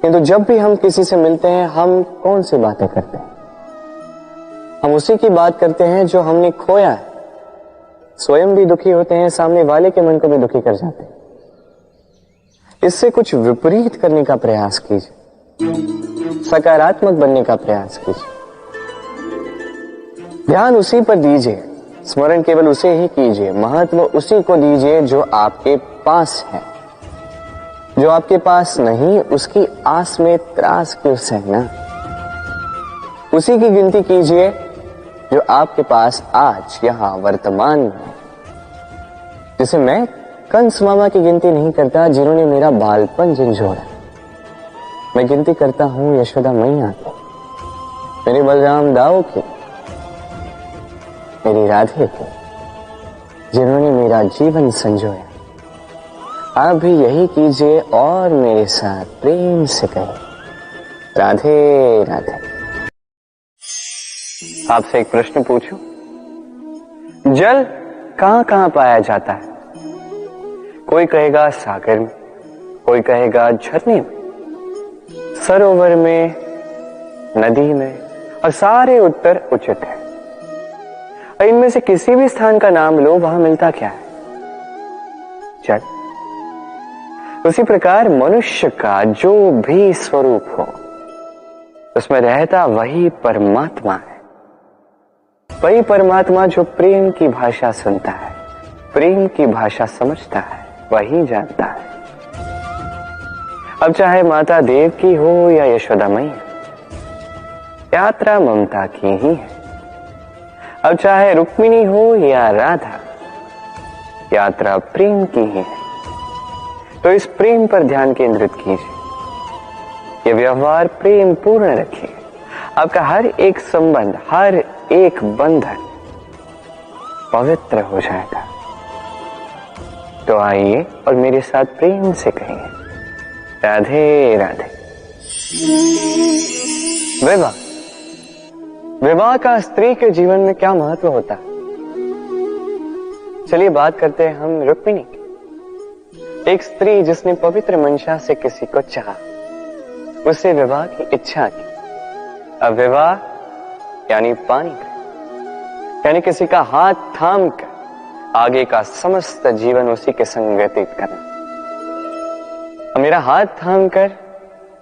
किंतु जब भी हम किसी से मिलते हैं, हम कौन सी बातें करते हैं? हम उसी की बात करते हैं जो हमने खोया है। स्वयं भी दुखी होते हैं, सामने वाले के मन को भी दुखी कर जाते हैं। इससे कुछ विपरीत करने का प्रयास कीजिए, सकारात्मक बनने का प्रयास कीजिए। ध्यान उसी पर दीजिए, स्मरण केवल उसे ही कीजिए, महत्व उसी को दीजिए जो आपके पास है। जो आपके पास नहीं, उसकी आस में त्रास क्यों सहना। उसी की गिनती कीजिए जो आपके पास आज यहां वर्तमान में है। जैसे मैं कंस मामा की गिनती नहीं करता जिन्होंने मेरा बालपन झंझोड़ा। मैं गिनती करता हूं यशोदा मैया की, मेरे बलराम दाऊ की, मेरी राधे की, जिन्होंने मेरा जीवन संजोया। आप भी यही कीजिए और मेरे साथ प्रेम से कहें, राधे राधे। आपसे एक प्रश्न पूछूं, जल कहां कहां पाया जाता है? कोई कहेगा सागर में, कोई कहेगा झरने में, सरोवर में, नदी में, और सारे उत्तर उचित है। और इनमें से किसी भी स्थान का नाम लो, वहां मिलता क्या है? जल। उसी प्रकार मनुष्य का जो भी स्वरूप हो, उसमें रहता वही परमात्मा है। वही परमात्मा जो प्रेम की भाषा सुनता है, प्रेम की भाषा समझता है, वही जानता है। अब चाहे माता देव की हो या यशोदा मैया, यात्रा ममता की ही है। अब चाहे रुक्मिणी हो या राधा, यात्रा प्रेम की ही है। तो इस प्रेम पर ध्यान केंद्रित कीजिए, ये व्यवहार प्रेम पूर्ण रखिए। आपका हर एक संबंध, हर एक बंधन पवित्र हो जाएगा। तो आइए और मेरे साथ प्रेम से कहिए, राधे राधे। विवाह, विवाह का स्त्री के जीवन में क्या महत्व होता है? चलिए बात करते हैं हम रुक्मिणी की। एक स्त्री जिसने पवित्र मंशा से किसी को चाहा, उससे विवाह की इच्छा की। अब विवाह यानी पानी का, यानी किसी का हाथ थाम कर आगे का समस्त जीवन उसी के संग व्यतीत करना। और मेरा हाथ थाम कर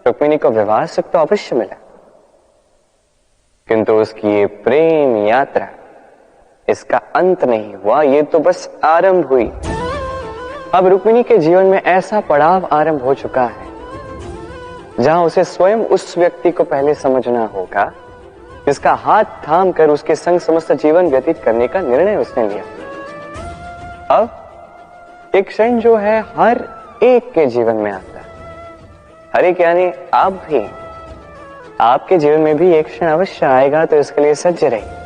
रुक्मिणी को विवाह सुख तो अवश्य मिला, किंतु उसकी ये प्रेम यात्रा, इसका अंत नहीं हुआ, ये तो बस आरंभ हुई। अब रुक्मिणी के जीवन में ऐसा पड़ाव आरंभ हो चुका है जहां उसे स्वयं उस व्यक्ति को पहले समझना होगा जिसका हाथ थाम कर उसके संग समस्त जीवन व्यतीत करने का निर्णय उसने लिया। अब एक क्षण जो है हर एक के जीवन में आता है, हर एक यानी आप भी, आपके जीवन में भी एक क्षण अवश्य आएगा, तो इसके लिए सज्ज रहिए।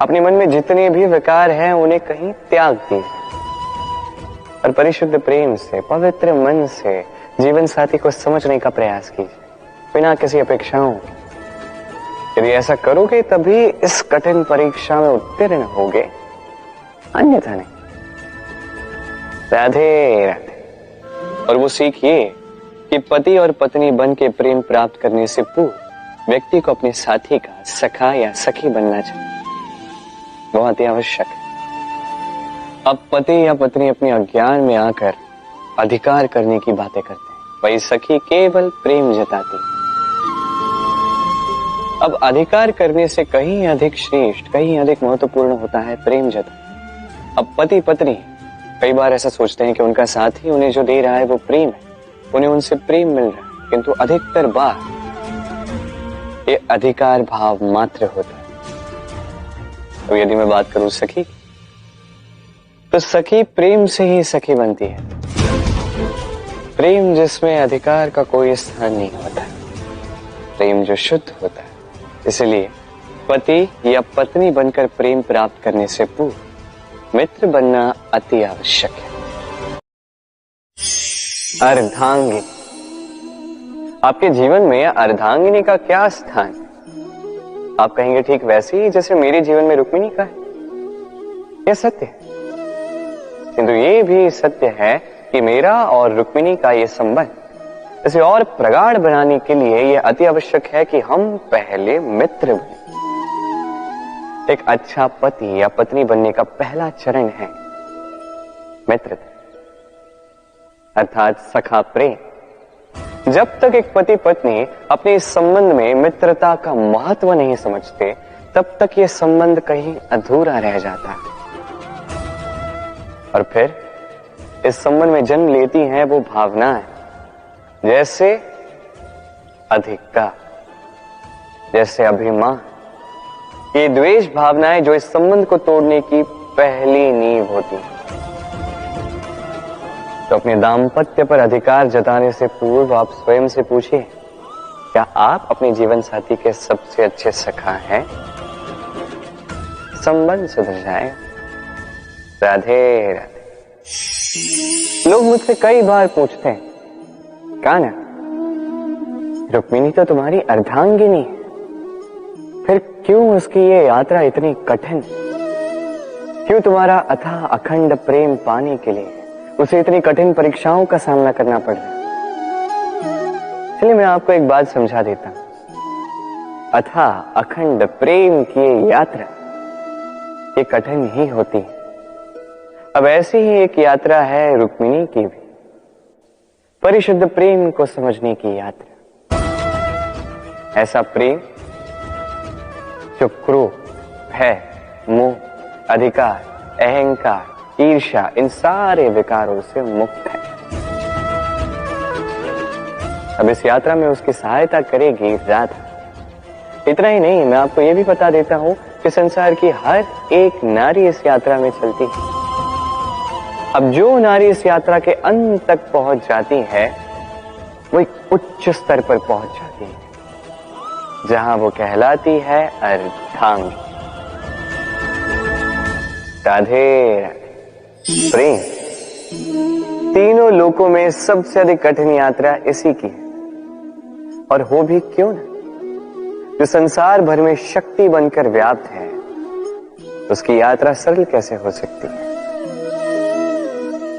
अपने मन में जितने भी विकार हैं उन्हें कहीं त्याग दीजिए और परिशुद्ध प्रेम से, पवित्र मन से जीवन साथी को समझने का प्रयास कीजिए, बिना किसी अपेक्षाओं के। यदि ऐसा करोगे तभी इस कठिन परीक्षा में उत्तीर्ण होगे, अन्यथा नहीं। राधे राधे। और वो सीखिए कि पति और पत्नी बन के प्रेम प्राप्त करने से पूर्व व्यक्ति को अपने साथी का सखा या सखी बनना चाहिए, बहुत ही आवश्यक है। अब पति या पत्नी अपने अज्ञान में आकर अधिकार करने की बातें करते हैं, वही सखी केवल प्रेम जताती है। अब अधिकार करने से कहीं अधिक श्रेष्ठ, कहीं अधिक महत्वपूर्ण होता है प्रेम जताना। अब पति पत्नी कई बार ऐसा सोचते हैं कि उनका साथी उन्हें जो दे रहा है वो प्रेम है, उन्हें उनसे प्रेम मिल रहा है, किंतु अधिकतर बार ये अधिकार भाव मात्र होता है। तो यदि मैं बात करूं सखी, तो सखी प्रेम से ही सखी बनती है, प्रेम जिसमें अधिकार का कोई स्थान नहीं होता, प्रेम जो शुद्ध होता है। इसलिए पति या पत्नी बनकर प्रेम प्राप्त करने से पूर्व मित्र बनना अति आवश्यक है। अर्धांगिनी, आपके जीवन में अर्धांगिनी का क्या स्थान? आप कहेंगे ठीक वैसे ही जैसे मेरे जीवन में रुक्मिणी का है। यह सत्य है, किंतु ये भी सत्य है कि मेरा और रुक्मिणी का यह संबंध इसे और प्रगाढ़ बनाने के लिए यह अति आवश्यक है कि हम पहले मित्र बने। एक अच्छा पति या पत्नी बनने का पहला चरण है मित्रता, अर्थात सखा प्रेम। जब तक एक पति पत्नी अपने इस संबंध में मित्रता का महत्व नहीं समझते, तब तक यह संबंध कहीं अधूरा रह जाता है। और फिर इस संबंध में जन्म लेती हैं वो भावनाएं, जैसे अधिकार, जैसे अभिमान, ये द्वेष भावनाएं जो इस संबंध को तोड़ने की पहली नींव होती है। तो अपने दाम्पत्य पर अधिकार जताने से पूर्व आप स्वयं से पूछिए, क्या आप अपने जीवन साथी के सबसे अच्छे सखा हैं? संबंध सुधर जाएगा। राधे राधे। लोग मुझसे कई बार पूछते हैं, कान्हा, रुक्मिणी तो तुम्हारी अर्धांगिनी है, फिर क्यों उसकी ये यात्रा इतनी कठिन? क्यों तुम्हारा अथाह अखंड प्रेम पाने के लिए उसे इतनी कठिन परीक्षाओं का सामना करना पड़ रहा है? चलिए मैं आपको एक बात समझा देता हूं। अथाह अखंड प्रेम की ये यात्रा ये कठिन ही होती है। अब ऐसी ही एक यात्रा है रुक्मिणी की भी, परिशुद्ध प्रेम को समझने की यात्रा। ऐसा प्रेम जो क्रोध, भय, मोह, अधिकार, अहंकार, ईर्ष्या, इन सारे विकारों से मुक्त है। अब इस यात्रा में उसकी सहायता करेगी राधा। इतना ही नहीं, मैं आपको यह भी बता देता हूं कि संसार की हर एक नारी इस यात्रा में चलती है। अब जो नारी इस यात्रा के अंत तक पहुंच जाती है, वो एक उच्च स्तर पर पहुंच जाती है, जहां वो कहलाती है अर्धांगिनी। राधे प्रेम तीनों लोकों में सबसे अधिक कठिन यात्रा इसी की है। और हो भी क्यों ना, जो संसार भर में शक्ति बनकर व्याप्त है, उसकी यात्रा सरल कैसे हो सकती है?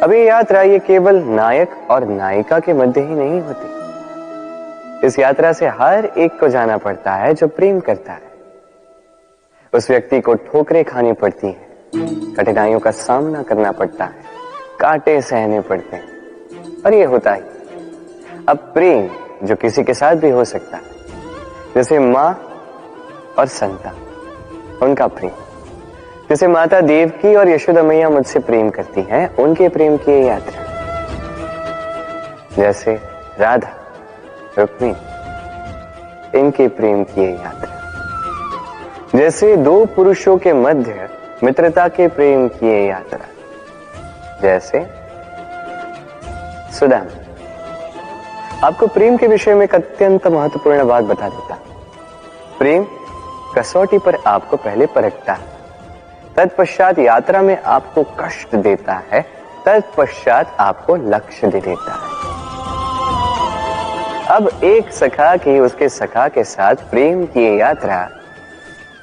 अब ये यात्रा ये केवल नायक और नायिका के मध्य ही नहीं होती। इस यात्रा से हर एक को जाना पड़ता है जो प्रेम करता है। उस व्यक्ति को ठोकरें खानी पड़ती हैं, कठिनाइयों का सामना करना पड़ता है, कांटे सहने पड़ते हैं, और ये होता ही। अब प्रेम जो किसी के साथ भी हो सकता है, जैसे माँ और संतान, उनका प्रेम, जैसे माता देवकी और यशोदा मैया मुझसे प्रेम करती हैं, उनके प्रेम की ये यात्रा, जैसे राधा, रुक्मिणी, इनके प्रेम की ये यात्रा, जैसे दो पुरुषों के मध्य मित्रता के प्रेम की ये यात्रा, जैसे सुदामा। आपको प्रेम के विषय में एक अत्यंत महत्वपूर्ण बात बता देता। प्रेम कसौटी पर आपको पहले परखता है, तत्पश्चात यात्रा में आपको कष्ट देता है, तत्पश्चात आपको लक्ष्य दे देता है। अब एक सखा की उसके सखा के साथ प्रेम की यात्रा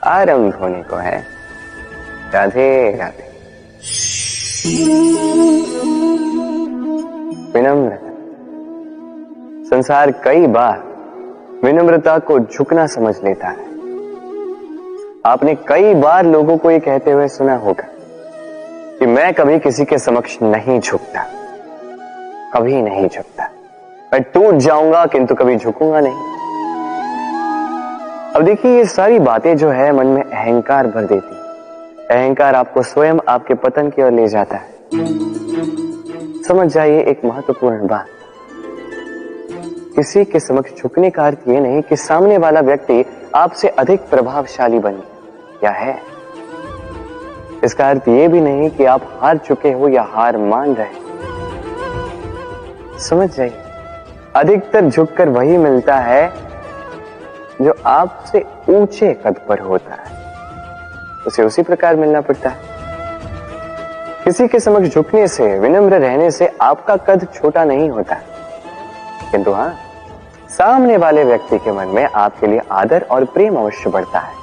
आरंभ होने को है। राधे राधे। विनम्रता। संसार कई बार विनम्रता को झुकना समझ लेता है। आपने कई बार लोगों को ये कहते हुए सुना होगा कि मैं कभी किसी के समक्ष नहीं झुकता, कभी नहीं झुकता, मैं टूट जाऊंगा किंतु कभी झुकूंगा नहीं। अब देखिए, ये सारी बातें जो है मन में अहंकार भर देती है। अहंकार आपको स्वयं आपके पतन की ओर ले जाता है। समझ जाइए एक महत्वपूर्ण बात, किसी के समक्ष झुकने का अर्थ ये नहीं कि सामने वाला व्यक्ति आपसे अधिक प्रभावशाली बने या है। इसका अर्थ ये भी नहीं कि आप हार चुके हो या हार मान रहे। समझ जाइए, अधिकतर झुककर वही मिलता है जो आपसे ऊंचे कद पर होता है, उसे उसी प्रकार मिलना पड़ता है। किसी के समक्ष झुकने से, विनम्र रहने से आपका कद छोटा नहीं होता, किंतु हाँ, सामने वाले व्यक्ति के मन में आपके लिए आदर और प्रेम अवश्य बढ़ता है,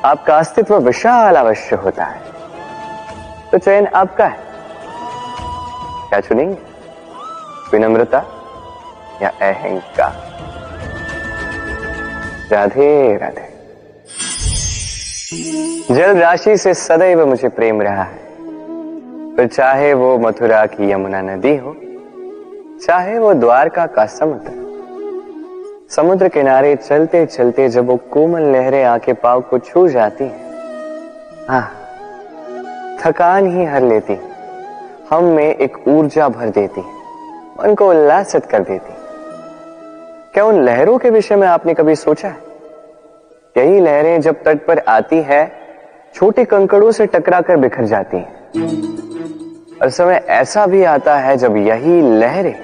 आपका अस्तित्व विशाल अवश्य होता है। तो चयन आपका है, क्या चुनेंगे, विनम्रता या अहंकार? राधे राधे। जल राशि से सदैव मुझे प्रेम रहा है, फिर चाहे वो मथुरा की यमुना नदी हो, चाहे वो द्वारका का समुद्र। समुद्र किनारे चलते चलते जब वो कोमल लहरें आके पांव को छू जाती हैं, हाँ, थकान ही हर लेती, हम में एक ऊर्जा भर देती, मन को उल्लासित कर देती। क्या उन लहरों के विषय में आपने कभी सोचा है? यही लहरें जब तट पर आती है, छोटे कंकड़ों से टकराकर बिखर जाती हैं। और समय ऐसा भी आता है जब यही लहरें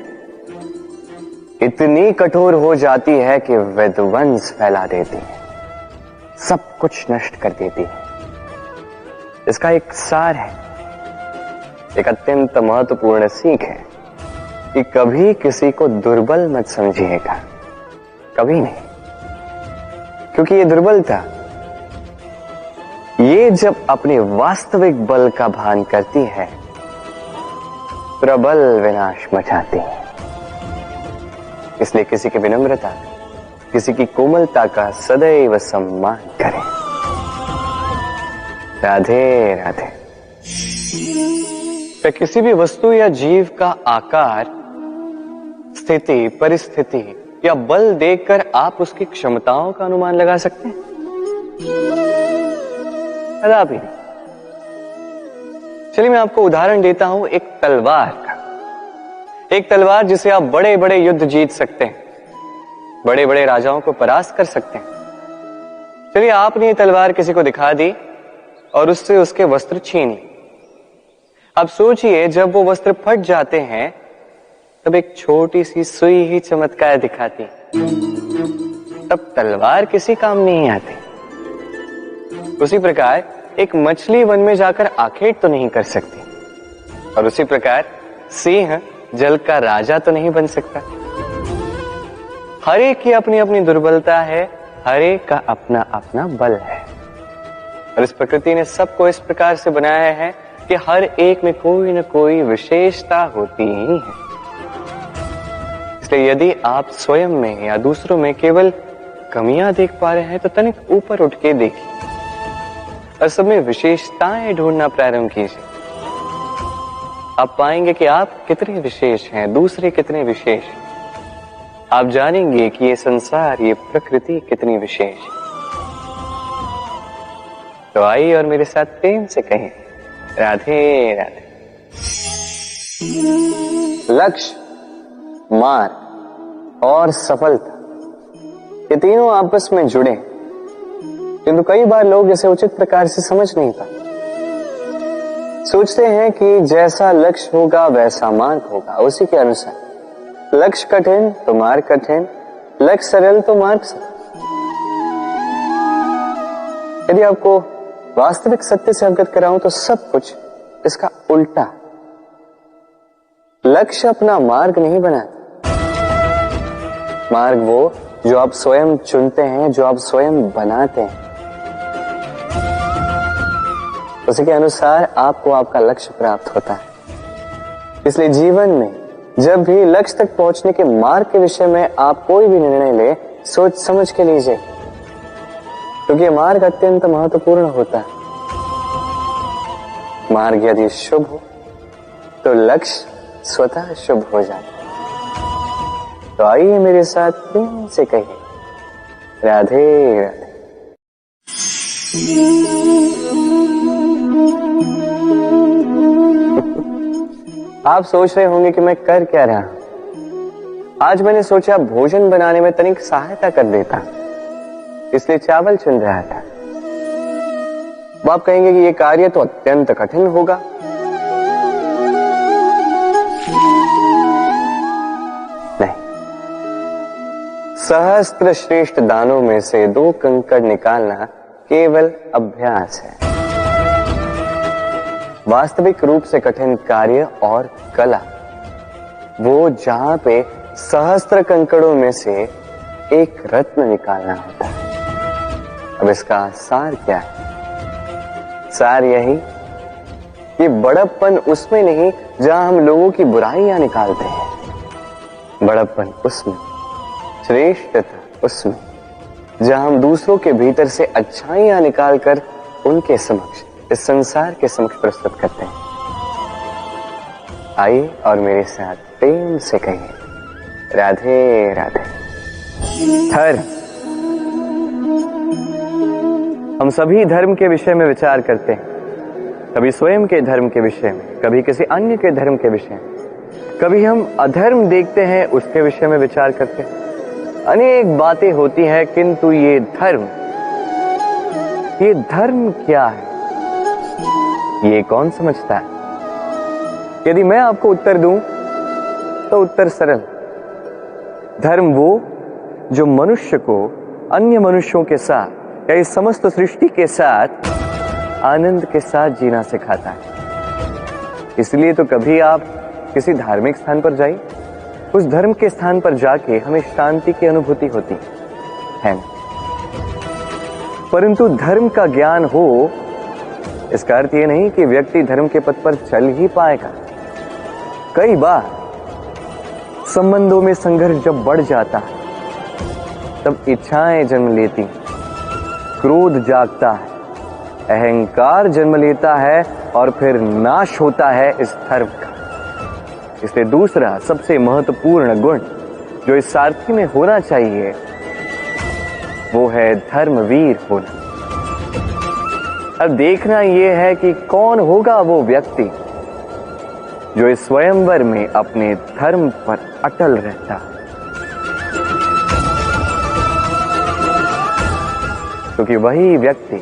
इतनी कठोर हो जाती है कि विध्वंस फैला देती है, सब कुछ नष्ट कर देती है। इसका एक सार है, एक अत्यंत महत्वपूर्ण सीख है कि कभी किसी को दुर्बल मत समझिएगा, कभी नहीं। क्योंकि ये दुर्बलता, ये जब अपने वास्तविक बल का भान करती है, प्रबल विनाश मचाती है। इसलिए किसी की विनम्रता, किसी की कोमलता का सदैव सम्मान करें। राधे राधे। क्या किसी भी वस्तु या जीव का आकार, स्थिति, परिस्थिति या बल देखकर आप उसकी क्षमताओं का अनुमान लगा सकते हैं? कदापि नहीं। चलिए मैं आपको उदाहरण देता हूं एक तलवार का। एक तलवार जिसे आप बड़े बड़े युद्ध जीत सकते हैं, बड़े बड़े राजाओं को परास्त कर सकते हैं। चलिए आपने ये तलवार किसी को दिखा दी और उससे उसके वस्त्र छीन लिए। अब सोचिए, जब वो वस्त्र फट जाते हैं तब एक छोटी सी सुई ही चमत्कार दिखाती, तब तलवार किसी काम नहीं आती। उसी प्रकार एक मछली वन में जाकर आखेट तो नहीं कर सकती, और उसी प्रकार सिंह जल का राजा तो नहीं बन सकता। हर एक की अपनी अपनी दुर्बलता है, हर एक का अपना अपना बल है, और इस प्रकृति ने सबको इस प्रकार से बनाया है कि हर एक में कोई न कोई विशेषता होती ही है। इसलिए यदि आप स्वयं में या दूसरों में केवल कमियां देख पा रहे हैं तो तनिक ऊपर उठ के देखिए और सब में विशेषताएं ढूंढना प्रारंभ कीजिए। आप पाएंगे कि आप कितने विशेष हैं, दूसरे कितने विशेष हैं। आप जानेंगे कि ये संसार, ये प्रकृति कितनी विशेष है। तो आइए और मेरे साथ प्रेम से कहें, राधे राधे। लक्ष्य, मार्ग और सफलता, ये तीनों आपस में जुड़े, किंतु कई बार लोग इसे उचित प्रकार से समझ नहीं पाते। सोचते हैं कि जैसा लक्ष्य होगा वैसा मार्ग होगा, उसी के अनुसार। लक्ष्य कठिन तो मार्ग कठिन, लक्ष्य सरल तो मार्ग सरल। यदि आपको वास्तविक सत्य से अवगत कराऊं तो सब कुछ इसका उल्टा। लक्ष्य अपना मार्ग नहीं बनाता, मार्ग वो जो आप स्वयं चुनते हैं, जो आप स्वयं बनाते हैं। उसी के अनुसार आपको आपका लक्ष्य प्राप्त होता है। इसलिए जीवन में जब भी लक्ष्य तक पहुंचने के मार्ग के विषय में आप कोई भी निर्णय ले, सोच समझ के लीजिए, क्योंकि यह मार्ग अत्यंत महत्वपूर्ण होता है। मार्ग यदि शुभ हो तो लक्ष्य स्वतः शुभ हो जाता है। तो आइए मेरे साथ प्रेम से कहिए, राधे राधे। आप सोच रहे होंगे कि मैं कर क्या रहा हूं। आज मैंने सोचा भोजन बनाने में तनिक सहायता कर देता, इसलिए चावल चुन रहा था। आप कहेंगे कि यह कार्य तो अत्यंत कठिन होगा। नहीं, सहस्त्र श्रेष्ठ दानों में से 2 कंकड़ निकालना केवल अभ्यास है। वास्तविक रूप से कठिन कार्य और कला वो जहां पे सहस्त्र कंकड़ों में से एक रत्न निकालना होता है। अब इसका सार क्या है? सार यही कि बड़प्पन उसमें नहीं जहां हम लोगों की बुराइयां निकालते हैं, बड़प्पन उसमें, श्रेष्ठता उसमें जहां हम दूसरों के भीतर से अच्छाइयां निकालकर उनके समक्ष, इस संसार के समक्ष प्रस्तुत करते हैं। आइए और मेरे साथ प्रेम से कहिए, राधे राधे। धर्म, हम सभी धर्म के विषय में विचार करते हैं, कभी स्वयं के धर्म के विषय में, कभी किसी अन्य के धर्म के विषय में, कभी हम अधर्म देखते हैं उसके विषय में विचार करते हैं। अनेक बातें होती हैं, किंतु ये धर्म क्या है, ये कौन समझता है? यदि मैं आपको उत्तर दूं तो उत्तर सरल। धर्म वो जो मनुष्य को अन्य मनुष्यों के साथ या इस समस्त सृष्टि के साथ आनंद के साथ जीना सिखाता है। इसलिए तो कभी आप किसी धार्मिक स्थान पर जाइए, उस धर्म के स्थान पर जाके हमें शांति की अनुभूति होती है। परंतु धर्म का ज्ञान हो, इसका अर्थ यह नहीं कि व्यक्ति धर्म के पथ पर चल ही पाएगा। कई बार संबंधों में संघर्ष जब बढ़ जाता है, तब इच्छाएं जन्म लेती, क्रोध जागता है, अहंकार जन्म लेता है और फिर नाश होता है इस धर्म का। इसलिए दूसरा सबसे महत्वपूर्ण गुण जो इस सारथी में होना चाहिए वो है धर्मवीर होना। अब देखना यह है कि कौन होगा वो व्यक्ति जो इस स्वयंवर में अपने धर्म पर अटल रहता है, क्योंकि वही व्यक्ति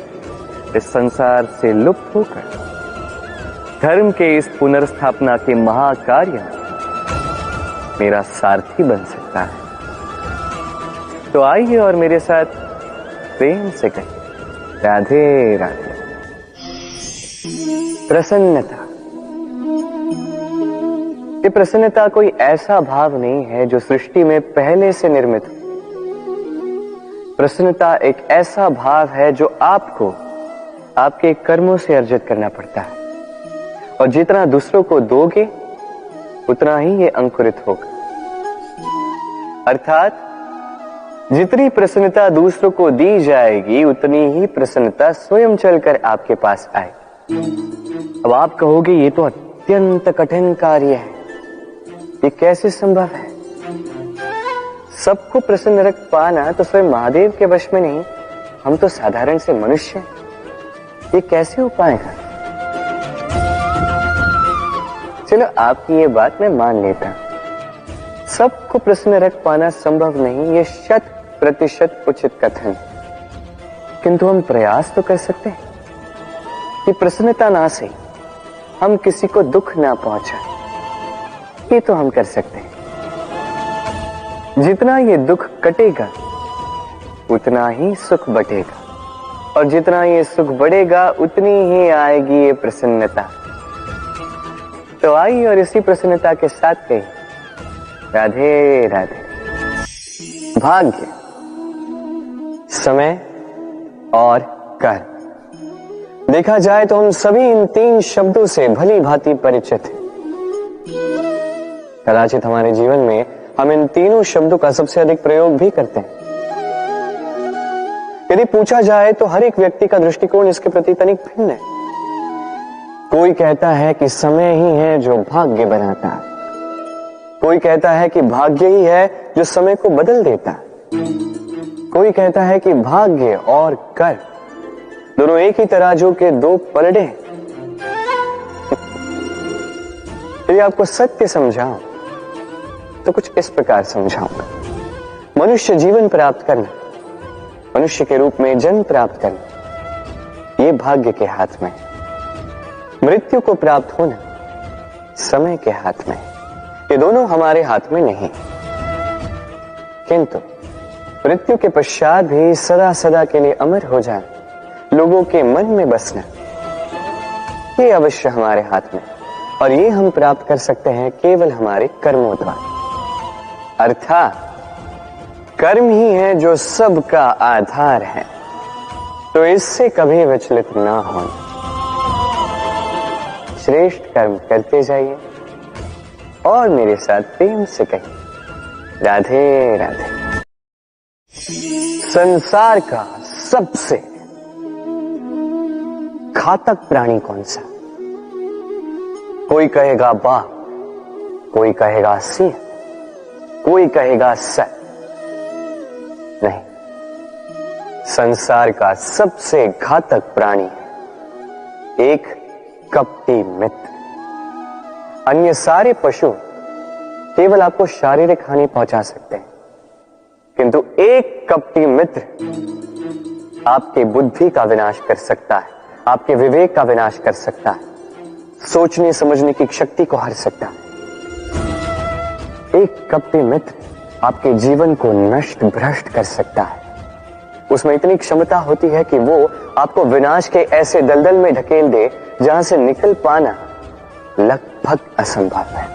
इस संसार से लुप्त होकर धर्म के इस पुनर्स्थापना के महाकार्य में मेरा सारथी बन सकता है। तो आइए और मेरे साथ प्रेम से कहिए, राधे राधे। प्रसन्नता, ये प्रसन्नता कोई ऐसा भाव नहीं है जो सृष्टि में पहले से निर्मित हो। प्रसन्नता एक ऐसा भाव है जो आपको आपके कर्मों से अर्जित करना पड़ता है, और जितना दूसरों को दोगे उतना ही ये अंकुरित होगा। अर्थात जितनी प्रसन्नता दूसरों को दी जाएगी उतनी ही प्रसन्नता स्वयं चलकर आपके पास आएगी। अब आप कहोगे ये तो अत्यंत कठिन कार्य है, ये कैसे संभव है? सबको प्रसन्न रख पाना तो स्वयं महादेव के वश में नहीं, हम तो साधारण से मनुष्य हैं, ये कैसे हो पाएगा? चलो आपकी ये बात मैं मान लेता, सबको प्रसन्न रख पाना संभव नहीं, ये 100% उचित कथन, किंतु हम प्रयास तो कर सकते हैं कि प्रसन्नता ना से हम किसी को दुख ना पहुंचाएं। ये तो हम कर सकते हैं। जितना ये दुख कटेगा उतना ही सुख बढ़ेगा, और जितना ये सुख बढ़ेगा उतनी ही आएगी ये प्रसन्नता। तो आई और इसी प्रसन्नता के साथ कही राधे राधे। भाग्य, समय और कर्म। देखा जाए तो हम सभी इन तीन शब्दों से भली भांति परिचित हैं। कदाचित हमारे जीवन में हम इन तीनों शब्दों का सबसे अधिक प्रयोग भी करते हैं। यदि पूछा जाए तो हर एक व्यक्ति का दृष्टिकोण इसके प्रति तनिक भिन्न है। कोई कहता है कि समय ही है जो भाग्य बनाता है, कोई कहता है कि भाग्य ही है जो समय को बदल देता है, कोई कहता है कि भाग्य और कर्म दोनों एक ही तराजू के दो पलड़े हैं। यदि आपको सत्य समझाऊं तो कुछ इस प्रकार समझाऊंगा। मनुष्य जीवन प्राप्त करना, मनुष्य के रूप में जन्म प्राप्त करना, ये भाग्य के हाथ में है। मृत्यु को प्राप्त होना समय के हाथ में है। ये दोनों हमारे हाथ में नहीं। किंतु मृत्यु के पश्चात भी सदा सदा के लिए अमर हो जाना, लोगों के मन में बसना, ये अवश्य हमारे हाथ में, और ये हम प्राप्त कर सकते हैं केवल हमारे कर्मों द्वारा। अर्थात कर्म ही है जो सबका आधार है, तो इससे कभी विचलित ना होना। श्रेष्ठ कर्म करते जाइए और मेरे साथ प्रेम से कहिए राधे राधे। संसार का सबसे घातक प्राणी कौन सा? कोई कहेगा बाघ, कोई कहेगा सिंह, कोई कहेगा सर्प। नहीं, संसार का सबसे घातक प्राणी एक कपटी मित्र। अन्य सारे पशु केवल आपको शारीरिक हानि पहुंचा सकते हैं, किंतु एक कपटी मित्र आपकी बुद्धि का विनाश कर सकता है, आपके विवेक का विनाश कर सकता है, सोचने समझने की शक्ति को हर सकता है। एक कपटी मित्र आपके जीवन को नष्ट भ्रष्ट कर सकता है। उसमें इतनी क्षमता होती है कि वो आपको विनाश के ऐसे दलदल में ढकेल दे जहां से निकल पाना लगभग असंभव है।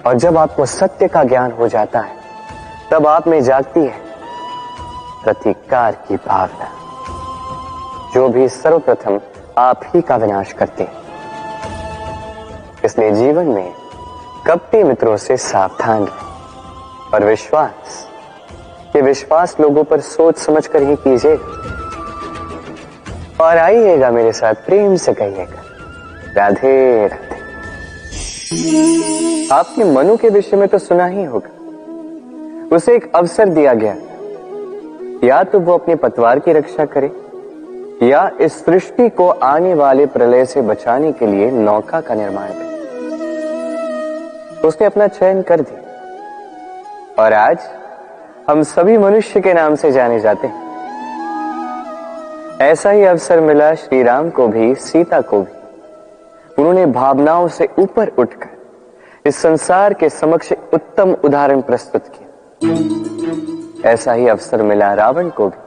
और जब आपको सत्य का ज्ञान हो जाता है तब आप में जागती है प्रतिकार की भावना, जो भी सर्वप्रथम आप ही का विनाश करते हैं। इसलिए जीवन में कपटी मित्रों से सावधान रहें, और विश्वास, ये विश्वास लोगों पर सोच समझ कर ही कीजिएगा। और आइएगा मेरे साथ प्रेम से कहिएगा राधे राधे। आपने मनु के विषय में तो सुना ही होगा। उसे एक अवसर दिया गया, या तो वो अपने पतवार की रक्षा करे या इस सृष्टि को आने वाले प्रलय से बचाने के लिए नौका का निर्माण करे। तो उसने अपना चयन कर दिया, और आज हम सभी मनुष्य के नाम से जाने जाते हैं। ऐसा ही अवसर मिला श्री राम को भी, सीता को भी। उन्होंने भावनाओं से ऊपर उठकर इस संसार के समक्ष उत्तम उदाहरण प्रस्तुत किया। ऐसा ही अवसर मिला रावण को भी,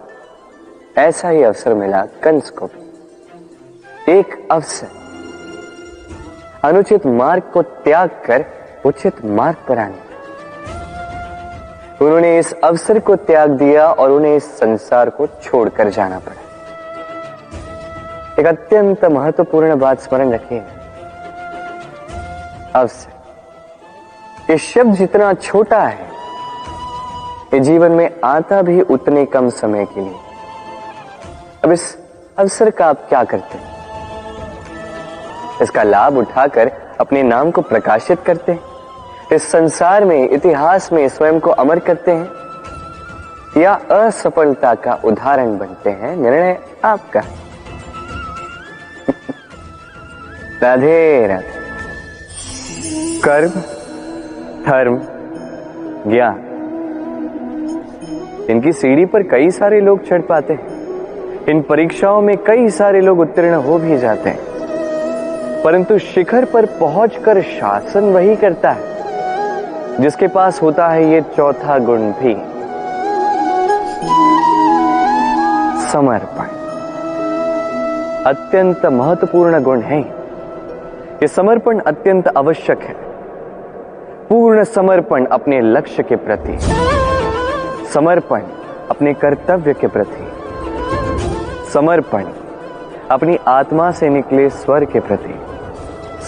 ऐसा ही अवसर मिला कंस को भी। एक अवसर अनुचित मार्ग को त्याग कर उचित मार्ग पर आने। उन्होंने इस अवसर को त्याग दिया और उन्हें इस संसार को छोड़कर जाना पड़ा। एक अत्यंत महत्वपूर्ण बात स्मरण रखिए, अवसर, ये शब्द जितना छोटा है, ये जीवन में आता भी उतने कम समय के लिए। अब इस अवसर का आप क्या करते हैं? इसका लाभ उठाकर अपने नाम को प्रकाशित करते हैं, इस संसार में, इतिहास में स्वयं को अमर करते हैं, या असफलता का उदाहरण बनते हैं? निर्णय आपका। राधे राधे। कर्म, धर्म, ज्ञान, इनकी सीढ़ी पर कई सारे लोग चढ़ पाते हैं। इन परीक्षाओं में कई सारे लोग उत्तीर्ण हो भी जाते हैं, परंतु शिखर पर पहुंचकर शासन वही करता है जिसके पास होता है ये चौथा गुण भी, समर्पण। अत्यंत महत्वपूर्ण गुण है ये। समर्पण अत्यंत आवश्यक है। पूर्ण समर्पण अपने लक्ष्य के प्रति, समर्पण अपने कर्तव्य के प्रति, समर्पण अपनी आत्मा से निकले स्वर के प्रति,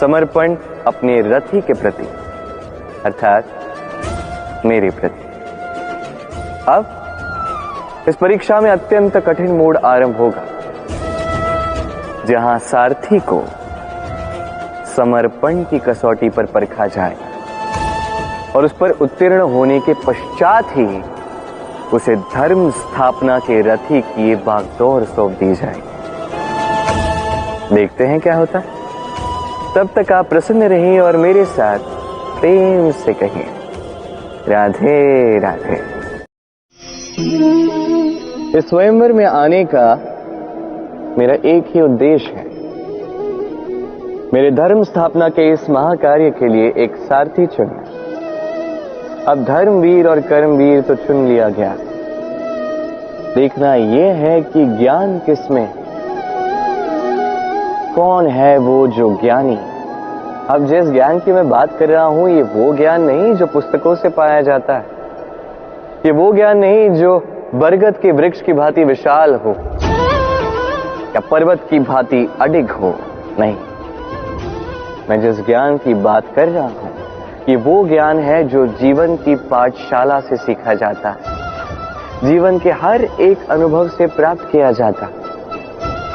समर्पण अपने रथी के प्रति अर्थात मेरे प्रति। अब इस परीक्षा में अत्यंत कठिन मोड़ आरंभ होगा, जहां सारथी को समर्पण की कसौटी पर परखा जाएगा और उस पर उत्तीर्ण होने के पश्चात ही उसे धर्म स्थापना के रथी की ये बागडोर सौंप दी जाएगी। देखते हैं क्या होता है। तब तक आप प्रसन्न रहिए और मेरे साथ प्रेम से कहिए राधे राधे। इस स्वयंवर में आने का मेरा एक ही उद्देश्य है, मेरे धर्म स्थापना के इस महाकार्य के लिए एक सारथी चुनना। अब धर्मवीर और कर्मवीर तो चुन लिया गया, देखना यह है कि ज्ञान किसमें, कौन है वो जो ज्ञानी। अब जिस ज्ञान की मैं बात कर रहा हूं, ये वो ज्ञान नहीं जो पुस्तकों से पाया जाता है, ये वो ज्ञान नहीं जो बरगद के वृक्ष की भांति विशाल हो या पर्वत की भांति अडिग हो। नहीं, मैं जिस ज्ञान की बात कर रहा हूं, ये वो ज्ञान है जो जीवन की पाठशाला से सीखा जाता है, जीवन के हर एक अनुभव से प्राप्त किया जाता,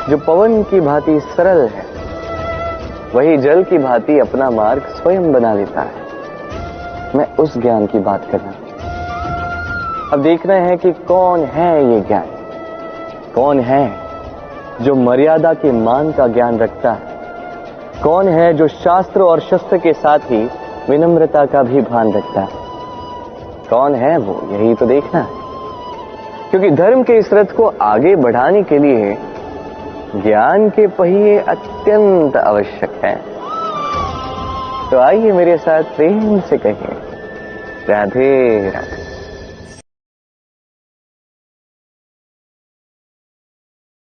जो पवन की भांति सरल है, वही जल की भांति अपना मार्ग स्वयं बना लेता है। मैं उस ज्ञान की बात कर रहा हूं। अब देखना है कि कौन है ये ज्ञान, कौन है जो मर्यादा के मान का ज्ञान रखता है, कौन है जो शास्त्र और शस्त्र के साथ ही विनम्रता का भी भान रखता है। कौन है वो, यही तो देखना है, क्योंकि धर्म के इस रथ को आगे बढ़ाने के लिए ज्ञान के पहिए अत्यंत आवश्यक हैं। तो आइए मेरे साथ प्रेम से कहें राधे राधे।